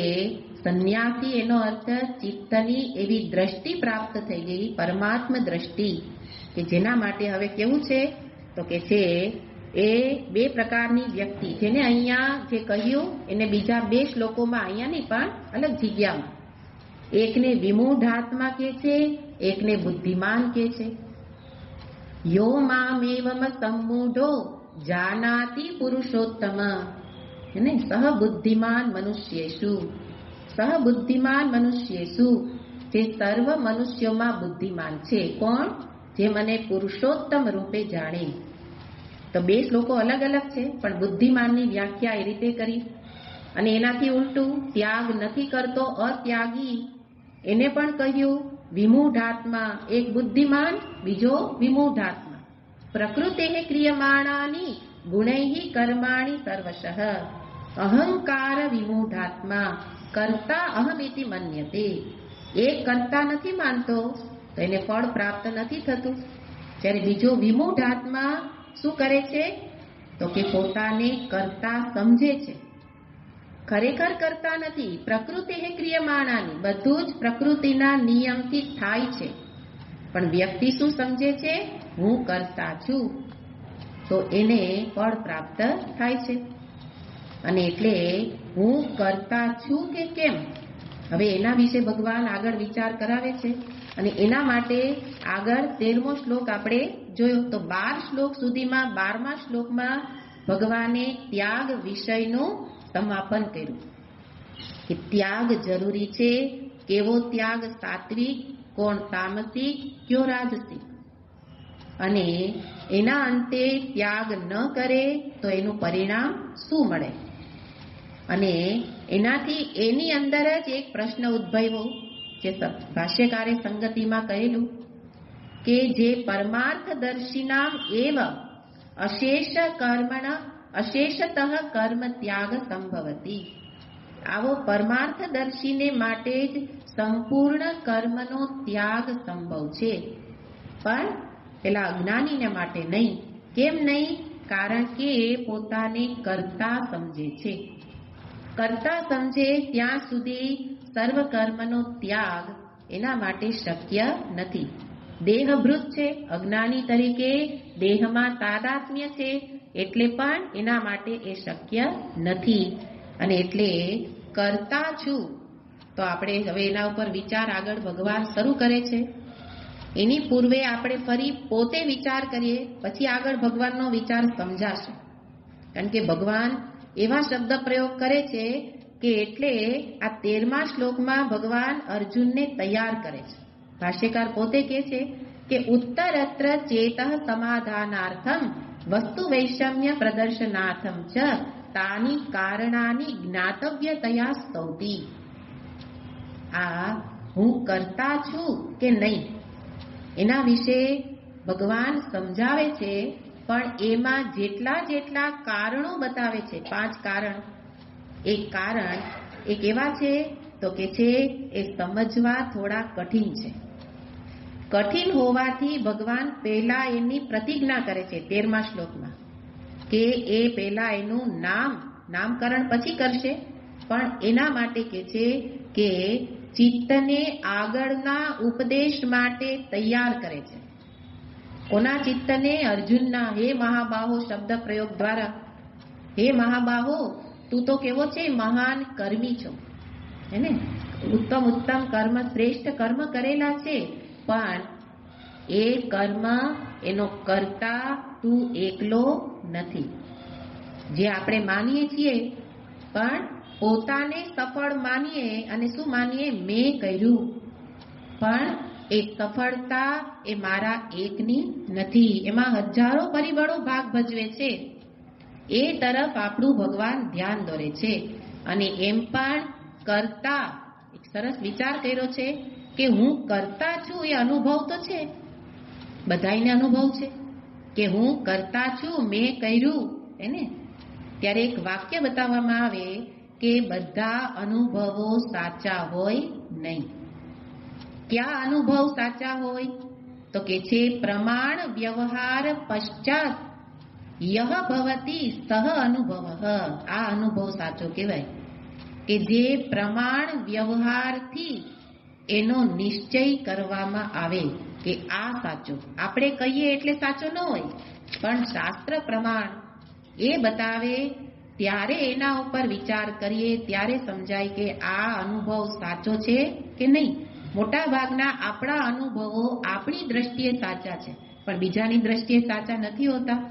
Speaker 1: સંન્યાસી, એનો અર્થ ચિત્તની એવી દ્રષ્ટિ પ્રાપ્ત થઈ ગઈ, પરમાત્મ દ્રષ્ટિ, કે જેના માટે હવે કેવું છે? તો કે છે એ બે પ્રકારની વ્યક્તિ, જેને અહીંયા જે કહ્યું એને બીજા બે શ્લોકોમાં, અહીંયા નહીં પણ અલગ જગ્યામાં, એકને વિમૂઢાત્મા કહે છે, એકને બુદ્ધિમાન કહે છે. યો મામેવમ સમ્મૂઢો જાનાતિ પુરુષોત્તમ, એને સહબુદ્ધિમાન મનુષ્યેષુ, સહબુદ્ધિમાન મનુષ્યેષુ, જે સર્વ મનુષ્યોમાં બુદ્ધિમાન છે. કોણ? જે મને પુરુષોત્તમ રૂપે જાણે. તો બે શ્લોકો અલગ અલગ છે, પણ બુદ્ધિમાનની વ્યાખ્યા એ રીતે કરી. અને એનાથી ઉલટું, ત્યાગ નથી કરતો અત્યાગી, એને પણ કહ્યું વિમૂઢાત્મા. એક બુદ્ધિમાન, બીજો વિમૂઢાત્મા. પ્રકૃતે ક્રિયમાણાની ગુણૈ કર્માણી સર્વશઃ, અહંકાર વિમૂઢાત્મા, કર્તા અહમિતિ મન્યતે. એક કર્તા નથી માનતો તો એને ફળ પ્રાપ્ત નથી થતું. જ્યારે બીજો વિમૂઢાત્મા શું કરે છે? તો કે પોતાને કર્તા સમજે છે. ખરેખર કરતા નથી. પ્રકૃતિ ક્રિયમાણાની, બધું જ પ્રકૃતિના નિયમથી થાય છે. પણ વ્યક્તિ શું સમજે છે? હું કરતા છું. તો એને ફળ પ્રાપ્ત થાય છે. અને એટલે હું કરતા છું કે કેમ, હવે એના વિશે ભગવાન આગળ વિચાર કરાવે છે. અને એના માટે આગળ 13મો શ્લોક આપણે જોયો. તો 12 શ્લોક સુધીમાં 12મા શ્લોકમાં ભગવાને ત્યાગ વિષયનું સમાપન કર્યું કે ત્યાગ જરૂરી છે. કેવો ત્યાગ? સાત્વિક, કોણ તામસિક, કયો રાજસિક. અને એના અંતે ત્યાગ ન કરે તો એનું પરિણામ શું મળે? અને એનાથી એની અંદર જ એક પ્રશ્ન ઉદ્ભવ્યો, જે ભાષ્યકારે સંગતિમાં કહેલું કે જે પરમાર્થદર્શિનામ એવ અશેષ કર્મણ અશેષતઃ કર્મ ત્યાગ સંભવતી. આવો પરમાર્થદર્શીને માટે જ સંપૂર્ણ કર્મનો ત્યાગ સંભવ છે, પણ પેલા અજ્ઞાનીને માટે નહીં. કેમ નહીં? કારણ કે એ પોતાને કર્તા સમજે છે. કર્તા સમજે ત્યાં સુધી સર્વ કર્મનો ત્યાગ એના માટે શક્ય નથી. દેહભૃત છે, અજ્ઞાની તરીકે દેહમાં તાદાત્મ્ય છે, એટલે પણ એના માટે એ શક્ય નથી. અને એટલે કરતા છું. તો આપણે હવે એના ઉપર વિચાર આગળ ભગવાન શરૂ કરે છે. એની પૂર્વે આપણે ફરી પોતે વિચાર કરીએ, પછી આગળ ભગવાનનો વિચાર સમજાશે. કારણ કે ભગવાન એવા શબ્દ પ્રયોગ કરે છે કે એટલે આ 13મા શ્લોકમાં ભગવાન અર્જુનને તૈયાર કરે છે. ભાષ્યકાર પોતે કહે છે કે ઉત્તરત્ર ચેતઃ સમાધાનાર્થમ વસ્તુ વૈષમ્ય પ્રદર્શનાર્થમ ચ તાની કારણાની જ્ઞાતવ્યતયા સ્તૌતિ. આ હું કરતા છું કે નહીં એના વિશે ભગવાન સમજાવે છે, પણ એમાં જેટલા જેટલા કારણો બતાવે છે, 5 કારણ. એક કારણ એ કેવા છે? તો કે છે એ સમજવા થોડા કઠિન છે. કઠિન હોવાથી ભગવાન પહેલા એની પ્રતિજ્ઞા કરે છે 13મા શ્લોકમાં કે એ પહેલા એનું નામકરણ પછી કરશે, પણ એના માટે કે છે કે ચિત્તને આગળના ઉપદેશ માટે તૈયાર કરે છે. કોના ચિત્તને? અર્જુનના. હે મહાબાહો શબ્દ પ્રયોગ દ્વારા, હે મહાબાહો તું તો કેવો છે? મહાન કર્મી છો, હેને? ઉત્તમ ઉત્તમ કર્મ, શ્રેષ્ઠ કર્મ કરેલા છે, પણ એ કર્મ એનો કરતા તું એકલો નથી. જે આપણે માનીએ છીએ, પણ પોતાને સફળ માનીએ અને શું માનીએ? મેં કર્યું. પણ એ સફળતા એ મારા એકની નથી, એમાં હજારો પરિબળો ભાગ ભજવે છે. એ તરફ આપણું ભગવાન ધ્યાન દોરે છે. અને એમ પણ કરતા, એક સરસ વિચાર કર્યો છે કે હું કરતા છું એ અનુભવ તો છે, બધાયને અનુભવ છે. કે હું કરતા છું, મેં કર્યું એને, ત્યારે એક વાક્ય બતાવવામાં આવે કે બધા અનુભવો સાચા હોય નહીં. ક્યાં અનુભવ સાચા હોય? તો કે છે પ્રમાણ વ્યવહાર પશ્ચાત યહ ભવતી સહ અનુભવ. આ અનુભવ સાચો કહેવાય કે જે પ્રમાણ વ્યવહારથી એનો નિશ્ચય કરવામાં આવે કે આ સાચો. આપણે કહીએ એટલે સાચો ન હોય, પણ શાસ્ત્ર પ્રમાણ એ બતાવે ત્યારે એના ઉપર વિચાર કરીએ ત્યારે સમજાય કે આ અનુભવ સાચો છે કે નહીં. મોટા ભાગના આપણા અનુભવો આપણી દ્રષ્ટિએ સાચા છે, પણ બીજાની દ્રષ્ટિએ સાચા નથી હોતા.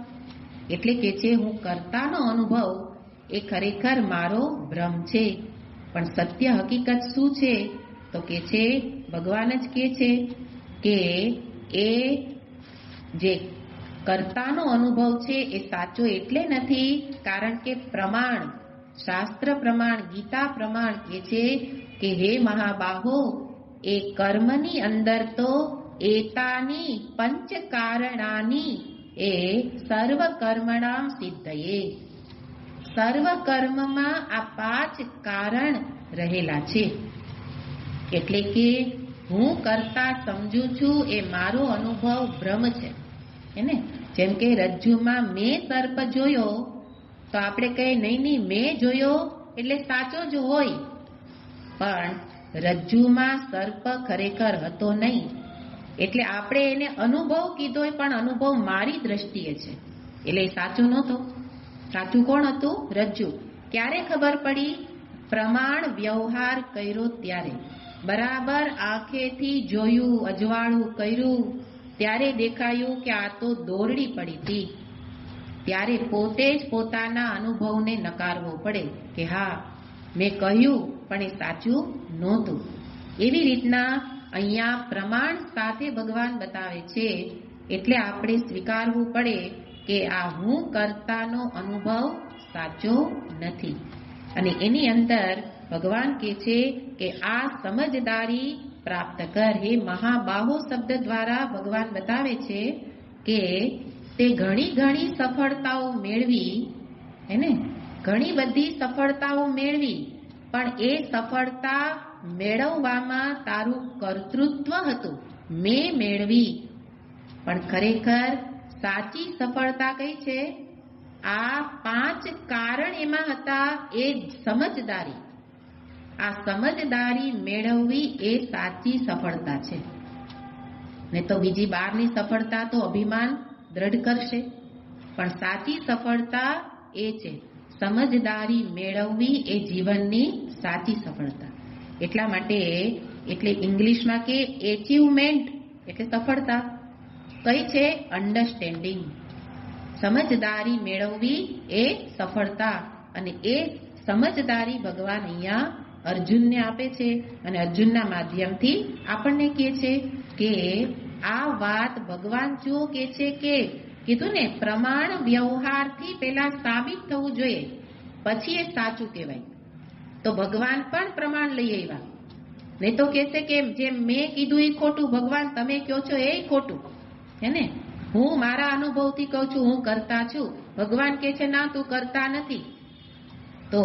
Speaker 1: એટલે કે છે હું કરતાનો અનુભવ એ ખરેખર મારો ભ્રમ છે. પણ સત્ય હકીકત શું છે? તો કે છે ભગવાન જ કહે છે કે એ જે કર્તાનો અનુભવ છે એ સાચો એટલે નથી કારણ કે પ્રમાણ, શાસ્ત્ર પ્રમાણ, ગીતા પ્રમાણ કહે છે કે હે મહાબાહો, એ કર્મની અંદર તો એતાની પંચ કારણાની એ સર્વ કર્મણામ સિદ્ધયે, સર્વ કર્મમાં આ 5 કારણ રહેલા છે. એટલે કે હું કરતા સમજુ છું એ મારો અનુભવ ભ્રમ છે એને. જેમ કે રજ્જુમાં મેં સર્પ જોયો તો આપણે કહીએ નહીં મેં જોયો એટલે સાચો જ હોય, પણ રજ્જુમાં સર્પ ખરેખર હતો નહીં. એટલે આપણે એને અનુભવ કીધો પણ અનુભવ મારી દ્રષ્ટિએ છે એટલે એ સાચું નહોતો. સાચું કોણ હતું? રજ્જુ. ક્યારે ખબર પડી? પ્રમાણ વ્યવહાર કર્યો ત્યારે. બરાબર આંખેથી જોયું, અજવાળું કર્યું ત્યારે દેખાયું કે આ તો દોરડી પડી હતી. ત્યારે પોતે જ પોતાના અનુભવને નકારવો પડે કે હા મેં કહ્યું પણ એ સાચું નહોતું. એવી રીતના અહીંયા પ્રમાણ સાથે ભગવાન બતાવે છે. એટલે આપણે સ્વીકારવું પડે કે આ હું કરતાનો અનુભવ સાચો નથી. અને એની અંદર ભગવાન કહે છે કે આ સમજદારી પ્રાપ્ત કર. હે મહાબાહુ શબ્દ દ્વારા ભગવાન બતાવે છે કે તે ઘણી સફળતાઓ મેળવી એને, ઘણી બધી સફળતાઓ મેળવી, પણ એ સફળતા મેળવવામાં તારું કર્તૃત્વ હતું, મેં મેળવી. પણ ખરેખર સાચી સફળતા કઈ છે? આ 5 કારણ એમાં હતા એ સમજદારી. આ સમજદારી મેળવવી એ સાચી સફળતા છે. ને તો બીજી બહારની સફળતા તો અભિમાન દ્રઢ કરશે, પણ સાચી સફળતા એ છે સમજદારી મેળવવી એ જીવનની સાચી સફળતા. એટલા માટે એટલે ઇંગ્લિશમાં કે એચિવમેન્ટ એટલે સફળતા કઈ છે? અન્ડરસ્ટેન્ડિંગ. સમજદારી મેળવવી એ સફળતા. અને એ સમજદારી ભગવાન અહીંયા અર્જુનને આપે છે અને અર્જુનના માધ્યમથી આપણને કહે છે કે આ વાત ભગવાન જો કહે છે કે કીધું ને પ્રમાણ વ્યવહારથી પહેલા સાબિત થવું જોઈએ પછી એ સાચું કહેવાય. તો ભગવાન પણ પ્રમાણ લઈ આવ્યા. નહીં તો કહેશે કે જેમ મેં કીધું એ ખોટું, ભગવાન તમે કહો છો એ ખોટું હે ને. હું મારા અનુભવથી કહું છું હું કરતા છું, ભગવાન કહે છે ના તું કરતા નથી. તો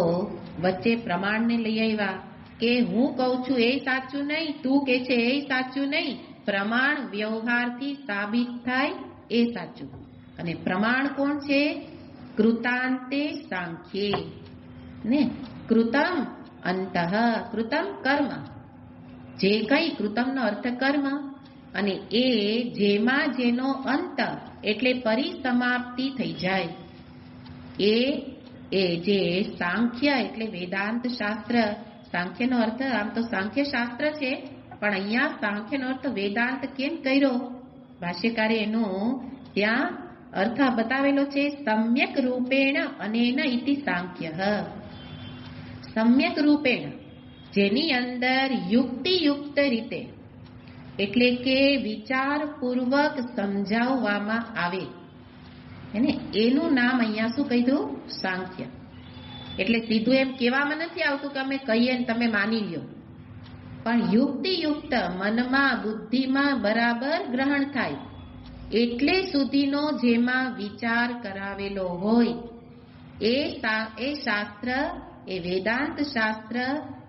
Speaker 1: વચ્ચે પ્રમાણને લઈ આવ્યા કે હું કહું છું એ સાચું નહીં, તું કહે છે એ સાચું નહીં. પ્રમાણ વ્યવહારથી સાબિત થાય એ સાચું. અને પ્રમાણ કોણ છે? કૃતાંતે સાંખ્યે ને કૃતમ અંતઃ, કૃતમ કર્મ. જે કઈ કૃતમનો અર્થ કર્મ, અને એ જેમાં જેનો અંત એટલે પરિસમાપ્તિ થઈ જાય એ જે સાંખ્ય એટલે વેદાંત શાસ્ત્ર. સાંખ્યનો અર્થ આમ તો સાંખ્ય શાસ્ત્ર છે, પણ અહીંયા સાંખ્યનો અર્થ વેદાંત કેમ કર્યો? ભાષ્યકારે એનો ત્યાં અર્થ બતાવેલો છે સમ્યક રૂપેણ અનેન ઇતિ સાંખ્ય. સમ્યક રૂપેણ જેની અંદર યુક્તિયુક્ત રીતે એટલે કે વિચારપૂર્વક સમજાવવામાં આવે એને એનું નામ અહીંયા શું કીધું? સાંખ્ય. એટલે સીધું એમ કહેવામાં નથી આવતું કે અમે કહીએ ને તમે માની લ્યો, પણ યુક્તિયુક્ત મનમાં બુદ્ધિમાં બરાબર ગ્રહણ થાય એટલે સુધીનો જેમાં વિચાર કરાવેલો હોય એ શાસ્ત્ર, એ વેદાંત શાસ્ત્ર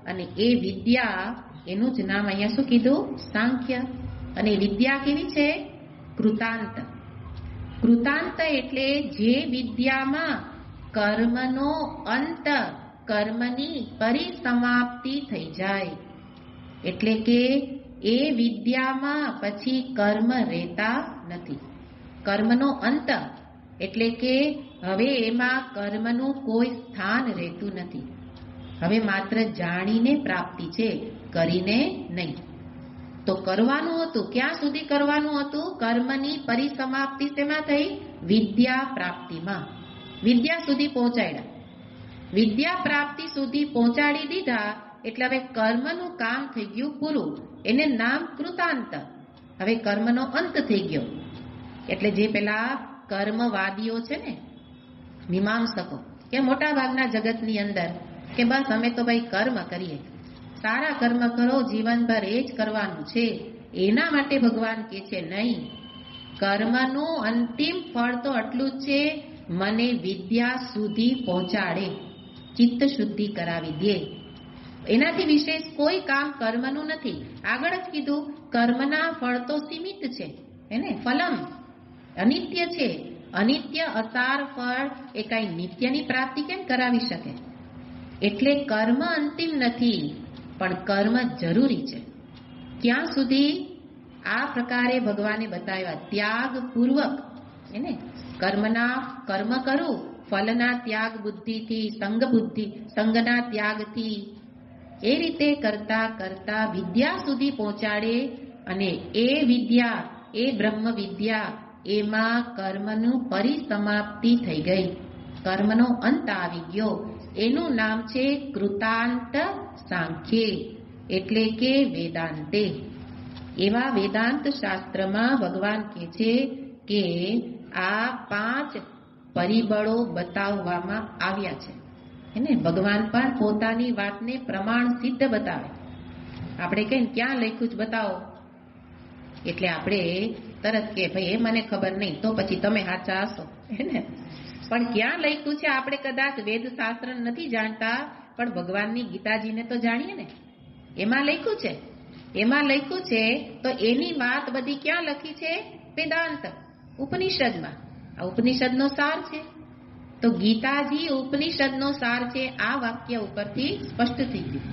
Speaker 1: અને એ વિદ્યા, એનું જ નામ અહીંયા શું કીધું? સાંખ્ય. અને વિદ્યા કેવી છે? કૃતાંત. કૃતાંત એટલે જે વિદ્યામાં કર્મનો અંત, કર્મની પરિસમાપ્તિ થઈ જાય. એટલે કે એ વિદ્યામાં પછી કર્મ રહેતા નથી. કર્મનો અંત એટલે કે હવે એમાં કર્મનું કોઈ સ્થાન રહેતું નથી. હવે માત્ર જાણીને પ્રાપ્તિ છે, કરીને નહીં. તો કરવાનું હતું, ક્યાં સુધી કરવાનું હતું? કર્મની પરિસમાપ્તિ શેમાં થઈ? વિદ્યા પ્રાપ્તિમાં. વિદ્યા સુધી પહોંચાડ્યા. વિદ્યા પ્રાપ્તિ સુધી પહોંચાડી દીધા એટલે હવે કર્મનું કામ થઈ ગયું પૂરું. એને નામ કૃતાંત. હવે કર્મનો અંત થઈ ગયો. એટલે જે પેલા કર્મવાદીઓ છે ને, મીમાંસકો, કે મોટા ભાગના જગતની અંદર કે બસ અમે તો ભાઈ કર્મ કરીએ, સારા કર્મ કરો, જીવનભર એ જ કરવાનું છે. એના માટે ભગવાન કહે છે નહીં, કર્મનું અંતિમ ફળ તો આટલું જ છે, મને વિદ્યા સુધી પહોંચાડે, ચિત્ત શુદ્ધિ કરાવી દે. એનાથી વિશેષ કોઈ કામ કર્મનું નથી. આગળ જ કીધું કર્મના ફળ તો સીમિત છે, એને ફલમ અનિત્ય છે. અનિત્ય અસાર ફળ એ કઈ નિત્યની પ્રાપ્તિ કેમ કરાવી શકે? એટલે કર્મ અંતિમ નથી, પણ કર્મ જરૂરી છે. ક્યાં સુધી? આ પ્રકારે ભગવાને બતાવ્યા, ત્યાગ પૂર્વક. એને કર્મ કરું, ફલના ત્યાગ બુદ્ધિથી, સંગના ત્યાગથી, એ રીતે કરતા કરતા વિદ્યા સુધી પહોંચાડે. અને એ વિદ્યા, એ બ્રહ્મ વિદ્યા, એમાં કર્મનું પરિસમાપ્તિ થઈ ગઈ, કર્મનો અંત આવી ગયો. એનું નામ છે કૃતાંત સાંખ્ય, એટલે કે વેદાંતે. એવા વેદાંત શાસ્ત્રમાં ભગવાન કહે છે કે આ 5 પરિબળો બતાવવામાં આવ્યા છે. એને ભગવાન પણ પોતાની વાતને પ્રમાણ સિદ્ધ બતાવે. આપણે કહીએ ક્યાં લખ્યું છે બતાવો, એટલે આપણે તરત કે ભાઈ એ મને ખબર નહીં, તો પછી તમે સાચા હશો. એને પણ ક્યાં લખ્યું છે? આપણે કદાચ વેદ શાસ્ત્ર નથી જાણતા, પણ ભગવાનની ગીતાજીને તો જાણીએ ને. એમાં લખ્યું છે, એમાં લખ્યું છે. તો એની વાત બધી ક્યાં લખી છે? વેદાંત ઉપનિષદમાં. આ ઉપનિષદનો સાર છે. તો ગીતાજી ઉપનિષદનો સાર છે. આ વાક્ય ઉપરથી સ્પષ્ટ થઈ ગયું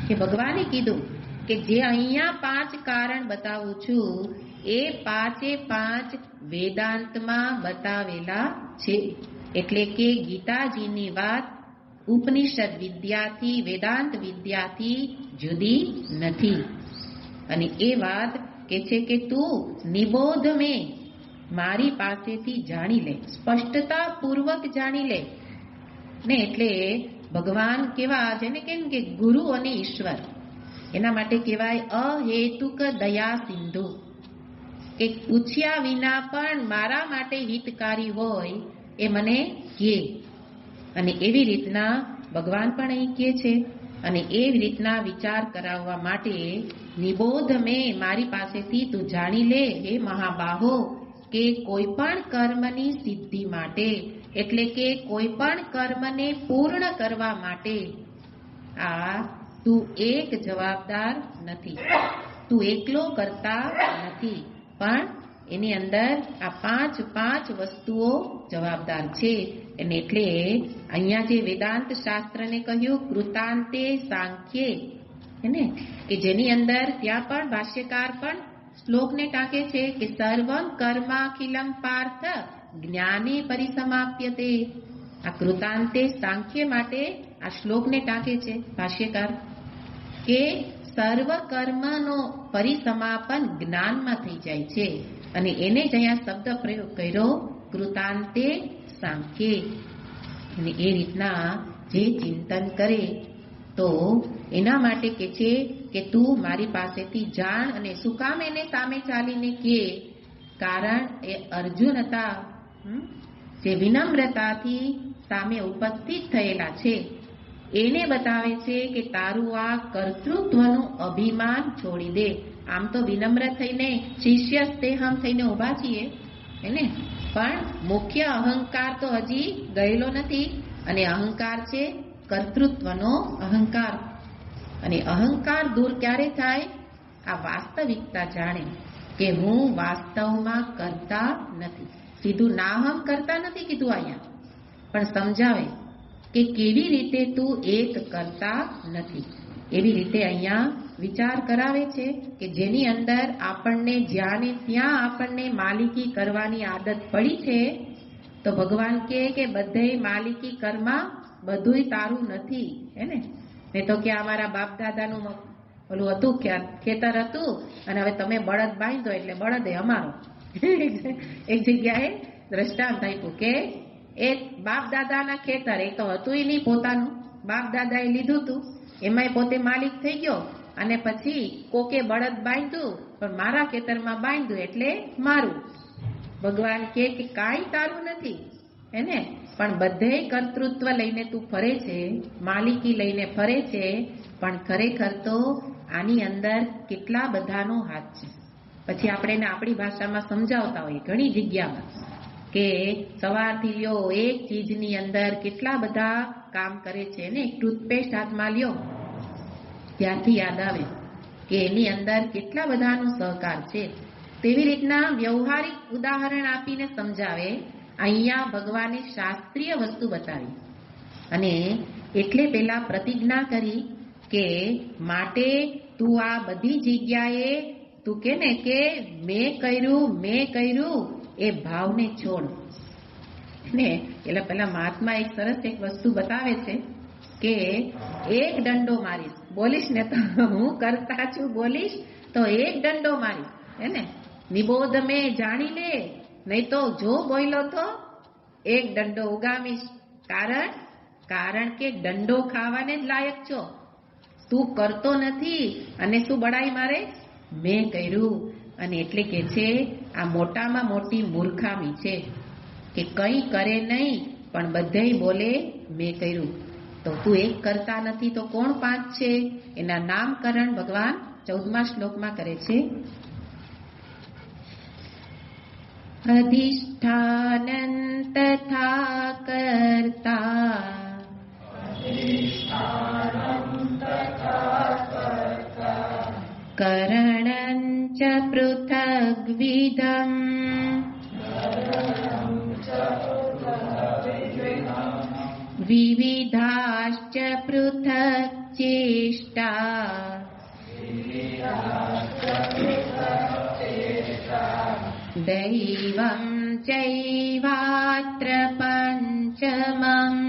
Speaker 1: કે ભગવાને કીધું કે જે અહીંયા 5 કારણ બતાવું છું, એ 5 વેદાંતમાં બતાવેલા છે. એટલે કે ગીતાજીની વાત ઉપનિષદ વિદ્યાથી, વેદાંત વિદ્યાથી જુદી નથી. અને એ વાત કે છે કે તું નિબોધ મેં, મારી પાસેથી જાણી લે, સ્પષ્ટતા પૂર્વક જાણી લે ને. એટલે ભગવાન કેવા, જેને કેમ કે ગુરુ અને ઈશ્વર, એના માટે કહેવાય અહેતુક દયા સિંધુ, કે પૂછ્યા વિના પણ મારા માટે હિતકારી હોય એ મને કહે. અને એવી રીતના ભગવાન પણ અહીં કહે છે. અને એવી રીતના વિચાર કરાવવા માટે નિબોધ મેં, મારી પાસેથી તું જાણી લે હે મહાબાહો, કે કોઈ પણ કર્મની સિદ્ધિ માટે, એટલે કે કોઈ પણ કર્મને પૂર્ણ કરવા માટે આ તું એક જવાબદાર નથી, તું એકલો કરતા નથી, પણ એની અંદર આ 5 વસ્તુઓ જવાબદાર છે. અને એટલે અહીંયા જે વેદાંત શાસ્ત્રને કહ્યું કૃતાંતે સાંખ્ય, એને કે જેની અંદર ત્યાં પણ ભાષ્યકાર પણ શ્લોકને ટાંકે છે કે સર્વમ કર્માખિલમ પાર્થ જ્ઞાને પરિસમાપ્યતે. આ કૃતાંતે સાંખ્ય માટે આ શ્લોકને ટાંકે છે ભાષ્યકાર કે સર્વ કર્મનો પરિસમાપન જ્ઞાનમાં થઈ જાય છે. અને એને જ અહીંયા શબ્દ પ્રયોગ કર્યો કૃતાંતે સાંખ્ય. અને એ રીતના જે ચિંતન કરે તો એના માટે કે છે કે તું મારી પાસેથી જાણ. અને શું કામ એને સામે ચાલીને કે? કારણ એ અર્જુન હતા, જે વિનમ્રતાથી સામે ઉપસ્થિત થયેલા છે, એને બતાવે છે કે તારું આ કર્તૃત્વનું અભિમાન છોડી દે. આમ તો વિનમ્ર થઈને શિષ્ય સ્તેહમ થઈને ઉભા છીએ, એને પણ મુખ્ય અહંકાર તો હજી ગયેલો નથી, અને અહંકાર છે કર્તૃત્વનો અહંકાર. અને અહંકાર દૂર ક્યારે થાય? આ વાસ્તવિકતા જાણે કે હું વાસ્તવમાં કરતા નથી. સીધું નાહમ કરતા નથી કીધું અહીંયા, પણ સમજાવે કે કેવી રીતે તું એક કરતા નથી. એવી રીતે અહીંયા વિચાર કરાવે છે કે જેની અંદર આપણને જ્યાં ને ત્યાં આપણને માલિકી કરવાની આદત પડી છે, તો ભગવાન કહે કે બધે માલિકી કરમાં બધુંય તારું નથી. હે ને? નહીં તો કે અમારા બાપ દાદાનું ઓલું હતું, ખેતર હતું, અને હવે તમે બળદ બાંધો એટલે બળદ એ અમારો. એક જગ્યાએ દ્રષ્ટાંત આપ્યું કે એક બાપ દાદાના ખેતર, એ તો હતું નહીં પોતાનું, બાપ દાદાએ લીધું હતું, એમાંય પોતે માલિક થઈ ગયો, અને પછી કોકે બળદ બાંધ્યું, પણ મારા ખેતરમાં બાંધ્યું એટલે મારું. ભગવાન કહે કે કાંઈ તારું નથી, એને પણ બધે કર્તૃત્વ લઈને તું ફરે છે, માલિકી લઈને ફરે છે, પણ ખરેખર તો આની અંદર કેટલા બધાનો હાથ છે. પછી આપણે એને આપણી ભાષામાં સમજાવતા હોઈએ ઘણી જગ્યામાં કે સવારથી લ્યો એક ચીજની અંદર કેટલા બધા કામ કરે છે ને. એક ટૂથપેસ્ટ હાથમાં લ્યો ત્યારથી યાદ આવે કે એની અંદર કેટલા બધાનો સહકાર છે. તેવી રીતના વ્યવહારિક ઉદાહરણ આપીને સમજાવે. અહીંયા ભગવાને શાસ્ત્રીય વસ્તુ બતાવી, અને એટલે પેલા પ્રતિજ્ઞા કરી કે માટે તું આ બધી જગ્યાએ તું કે ને કે મેં કર્યું એ ભાવને છોડ ને. એટલે પેલા મહાત્મા એક સરસ એક વસ્તુ બતાવે છે કે એક દંડો મારીશ, બોલીશ ને તો હું કરતા છું બોલીશ તો એક દંડો મારીશ, હે ને? નિબોધ મેં જાણી લે, નહીં તો જો બોલ્યો તો એક દંડો ઉગામીશ. કારણ કે દંડો ખાવાને જ લાયક છો. તું કરતો નથી અને શું બડાઈ મારે? મેં કર્યું. અને એટલે કે છે આ મોટામાં મોટી મૂર્ખામી છે કે કંઈ કરે નહીં પણ બધેય બોલે મેં કર્યું. તો તું એક કરતા નથી તો કોણ પાંચ છે? એના નામકરણ ભગવાન 14મા શ્લોકમાં કરે છે. અધિષ્ઠાનં તથા કર્તા કरणं ચ પૃથગ્વિધम् વિવિધાશ્ચ પૃથક્ ચેષ્ટા દૈવં ચૈવાત્ર પંચમम्.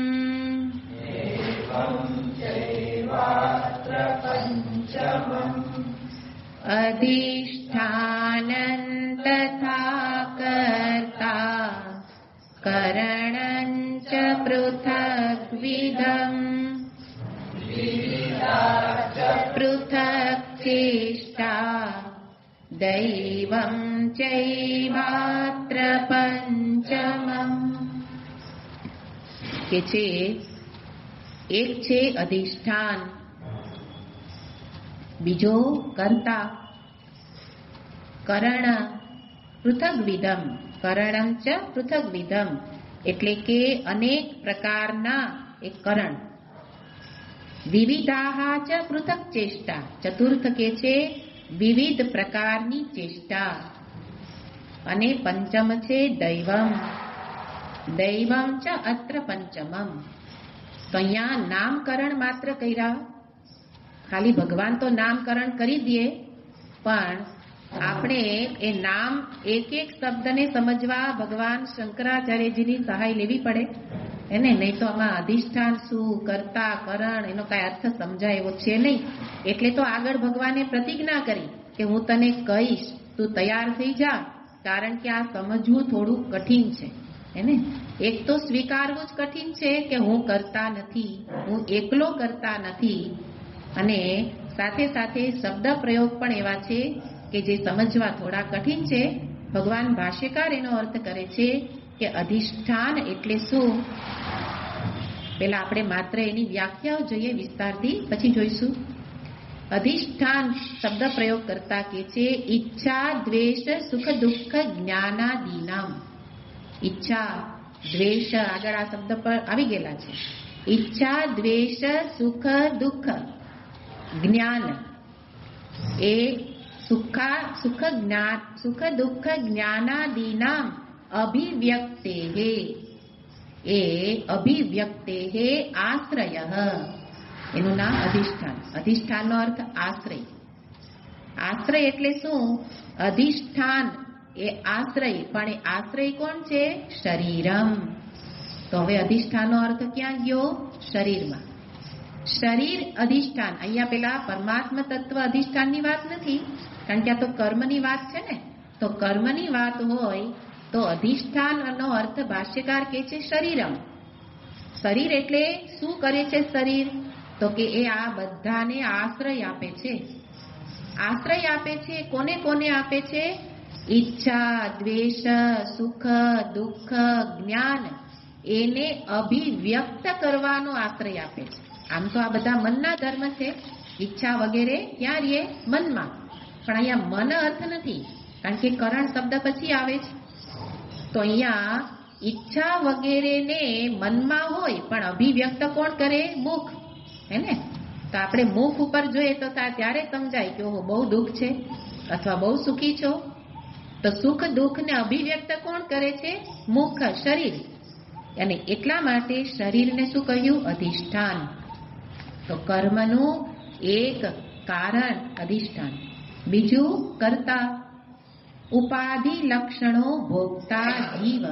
Speaker 1: અધિષ્ઠાનં તથા કર્તા કरणं ચ પૃથગ્વિધम् પૃથક્ ચેષ્ટા દૈવં ચૈવાત્ર પંચમम्. કે છે એક છે અધિષ્ઠાન, બીજો કર્તા, કરણ પૃથગ્વિધમ, કરણં ચ પૃથગ્વિધમ એટલે કે અનેક પ્રકારના એક કરણ. વિવિધાહ ચ પૃથક ચેષ્ટા, ચતુર્થ કે છે વિવિધ પ્રકારની ચેષ્ટા. અને પંચમ છે દૈવમ, દૈવમ ચ અત્ર પંચમમ. તો અહીંયા નામકરણ માત્ર કર્યા, ખાલી ભગવાન તો નામકરણ કરી દે, પણ આપણે એ નામ એક એક શબ્દને સમજવા ભગવાન શંકરાચાર્યજીની સહાય લેવી પડે એને. નહીં તો આમાં અધિષ્ઠાન શું, કર્તા, કરણ એનો કાંઈ અર્થ સમજાય એવો છે નહીં. એટલે તો આગળ ભગવાને પ્રતિજ્ઞા કરી કે હું તને કહીશ, તું તૈયાર થઈ જા, કારણ કે આ સમજવું થોડું કઠિન છે એને. એક તો સ્વીકારવું જ કઠિન છે કે હું કરતા નથી, હું એકલો કરતા નથી. અને સાથે સાથે શબ્દ પ્રયોગ પણ એવા છે કે જે સમજવા થોડા કઠિન છે. ભગવાન ભાષ્યકાર એનો અર્થ કરે છે કે અધિષ્ઠાન એટલે શું. પહેલા આપણે માત્ર એની વ્યાખ્યાઓ જોઈએ વિસ્તારથી, પછી જોઈશું. અધિષ્ઠાન શબ્દ પ્રયોગ કરતા કે છે ઈચ્છા દ્વેષ સુખ દુઃખ જ્ઞાનાદિનામ. ઈચ્છા, દ્વેષ, આગળ આ શબ્દ પર આવી ગયેલા છે. ઈચ્છા, દ્વેષ, સુખ, દુઃખ, જ્ઞાન એ સુખ દુઃખ જ્ઞાનાદીનામ અભિવ્યક્તે એ અભિવ્યક્તે આશ્રય, એનું નામ અધિષ્ઠાન. અધિષ્ઠાનનો અર્થ આશ્રય. આશ્રય એટલે શું? અધિષ્ઠાન એ આશ્રય, પણ એ આશ્રય કોણ છે? શરીરમ. તો હવે અધિષ્ઠાનનો અર્થ ક્યાં ગયો? શરીરમાં. શરીર અધિષ્ઠાન. અહીંયા પેલા પરમાત્મા તત્વ અધિષ્ઠાનની વાત નથી, કારણ કે આ તો કર્મની વાત છે ને. તો કર્મની વાત હોય તો અધિષ્ઠાનનો અર્થ ભાષ્યકાર કહે છે શરીરમ. શરીર એટલે શું કરે છે શરીર? તો કે એ આ બધાને આશ્રય આપે છે. આશ્રય આપે છે. કોને કોને આપે છે? ઈચ્છા, દ્વેષ, સુખ, દુઃખ, જ્ઞાન એને અભિવ્યક્ત કરવાનો આશ્રય આપે છે. આમ તો આ બધા મનના ધર્મ છે. ઈચ્છા વગેરે ક્યાં રહીએ? મનમાં. પણ અહીંયા મન અર્થ નથી, કારણ કે કરણ શબ્દ પછી આવે છે. તો અહીંયા ઈચ્છા વગેરેને મનમાં હોય, પણ અભિવ્યક્ત કોણ કરે? મુખ. હે ને? તો આપણે મુખ ઉપર જોઈએ તો ત્યારે સમજાય કે ઓહો બહુ દુઃખ છે અથવા બહુ સુખી છો. તો સુખ દુઃખ ને અભિવ્યક્ત કોણ કરે છે? મુખ, શરીર. અને એટલા માટે શરીરને શું કહ્યું? અધિષ્ઠાન. તો કર્મનું એક કારણ અધિષ્ઠાન, બીજું કર્તા. ઉપાધિ લક્ષણો ભોગતા જીવ.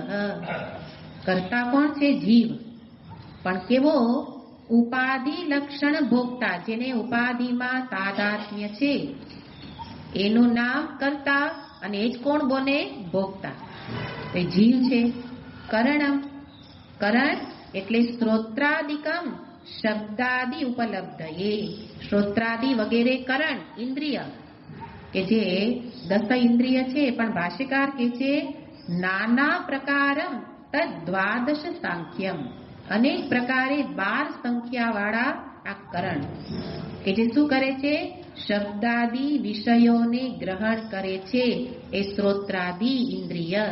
Speaker 1: કર્તા કોણ છે? જીવ. પણ કેવો? ઉપાધિ લક્ષણ ભોગતા, જેને ઉપાધિમાં તાદાત્મ્ય છે એનું નામ કર્તા, અને એ જ કોણ બને? ભોગતા. એ જીવ છે. કરણમ. કરણ એટલે શ્રોત્રાદિકમ શબ્દાદિ ઉપલબ્ધ. એ શ્રોત્રાદિ વગેરે કરણ ઇન્દ્રિય, કે જે 10 ઇન્દ્રિય છે, પણ ભાષ્યકાર કે છે નાના પ્રકારમ તદ દ્વાદશ સાંખ્યમ. અનેક પ્રકારે 12 સંખ્યા વાળા આ કરણ, કે જે શું કરે છે? શબ્દાદિ વિષયોને ગ્રહણ કરે છે. એ શ્રોત્રાદિ ઇન્દ્રિય.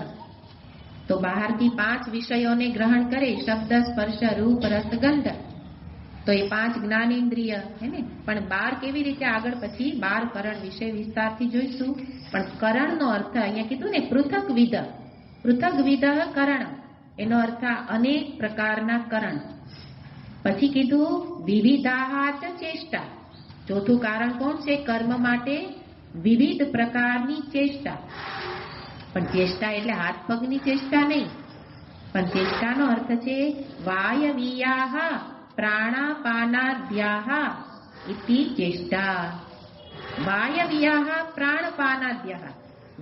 Speaker 1: તો બહારથી 5 વિષયોને ગ્રહણ કરે, શબ્દ, સ્પર્શ, રૂપ, રસ, ગંધ. તો એ 5 જ્ઞાનેન્દ્રિય હે ને. પણ 12 કેવી રીતે? આગળ પછી 12 કરણ વિશે વિસ્તારથી જોઈશું. પણ કરણનો અર્થ અહીંયા કીધું ને પૃથક વિધ. પૃથક વિધ કરણ, એનો અર્થ અનેક પ્રકારના કરણ. પછી કીધું વિવિધાચ ચેષ્ટા. ચોથું કારણ કોણ છે? કર્મ માટે વિવિધ પ્રકારની ચેષ્ટા. પણ ચેષ્ટા એટલે હાથ પગની ચેષ્ટા નહીં, પણ ચેષ્ટાનો અર્થ છે વાયવીયાહ પ્રાણાપાનાદ્યાહ ઇતિ ચેષ્ટા. વાયવીયાહ પ્રાણપાનાદ્યાહ.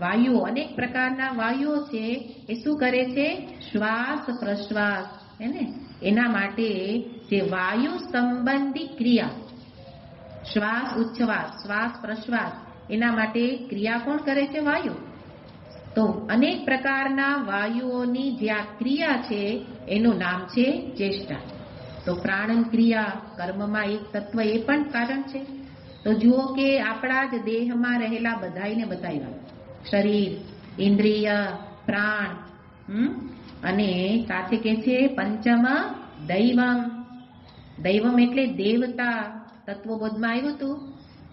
Speaker 1: વાયુઓ, અનેક પ્રકારના વાયુઓ છે. એ શું કરે છે? શ્વાસ પ્રશ્વાસ હે ને. એના માટે જે વાયુ સંબંધી ક્રિયા, શ્વાસ ઉચ્છ્વાસ, શ્વાસ પ્રશ્વાસ, એના માટે ક્રિયા કોણ કરે છે? વાયુ. તો અનેક પ્રકારના વાયુઓની જે આ ક્રિયા છે એનું નામ છે ચેષ્ટા. તો પ્રાણ ક્રિયા, કર્મમાં એક તત્વ એ પણ કારણ છે. તો જુઓ કે આપણા જ દેહમાં રહેલા બધાઈને બતાવ્યા. શરીર, ઇન્દ્રિય, પ્રાણ, અને સાથે કે છે પંચમ દૈવમ. દૈવમ એટલે દેવતા. તત્વબોધમાં આવ્યું હતું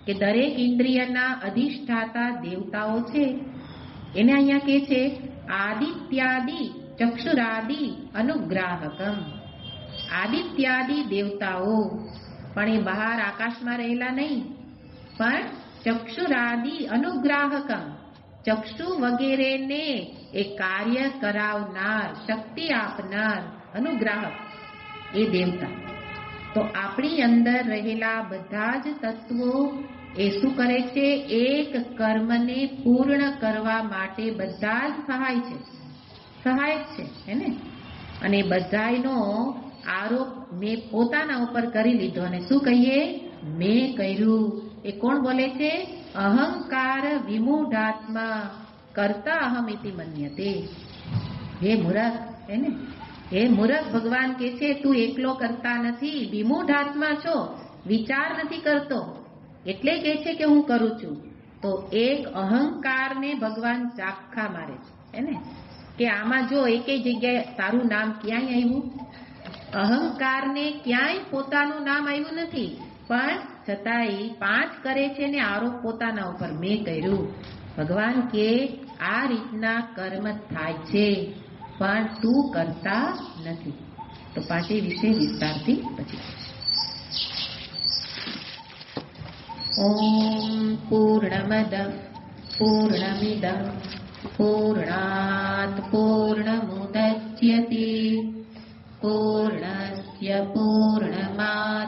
Speaker 1: કે દરેક ઇન્દ્રિયના અધિષ્ઠાતા દેવતાઓ છે. એને અહીંયા કે છે આદિત્યાદિ ચક્ષુરાદિ અનુગ્રાહકમ. આદિત્યાદિ દેવતાઓ, પણ એ બહાર આકાશમાં રહેલા નહીં, પણ ચક્ષુરાદિ અનુગ્રાહકમ. ચક્ષુ વગેરેને એ કાર્ય કરાવનાર, શક્તિ આપનાર, અનુગ્રાહક એ દેવતા. તો આપણી અંદર રહેલા બધા જ તત્વો એ શું કરે છે? એક કર્મને પૂર્ણ કરવા માટે બધા જ સહાયક છે હે ને. અને બધાયનો આરોપ મેં પોતાના ઉપર કરી લીધો. અને શું કહીએ? મેં કર્યું. એ કોણ બોલે છે? અહંકાર વિમૂઢાત્મા કરતા અહમ ઇતિ મન્યતે. હે મૂરખ હે ને. હે મૂરખ, ભગવાન કે છે તું એકલો કરતા નથી, વિમૂઢાત્મા છો, વિચાર નથી કરતો, એટલે કે છે કે હું કરું છું. તો એક અહંકારને ભગવાન ચાખા મારે છે હે ને. કે આમાં જો એકેય જગ્યાએ તારું નામ ક્યાંય આવ્યું? અહંકારને ક્યાંય પોતાનું નામ આવ્યું નથી, પણ છતાંય 5 કરે છે ને આરોપ પોતાના ઉપર મેં કર્યું. ભગવાન કે આ રીતના કર્મ થાય છે, પણ તું કરતા નથી. તો 5 વિશે વિસ્તારથી પછી. ઓમ પૂર્ણમદ પૂર્ણમિદં પૂર્ણાત પૂર્ણમુદચ્યતે પૂર્ણસ્ય પૂર્ણમાદાય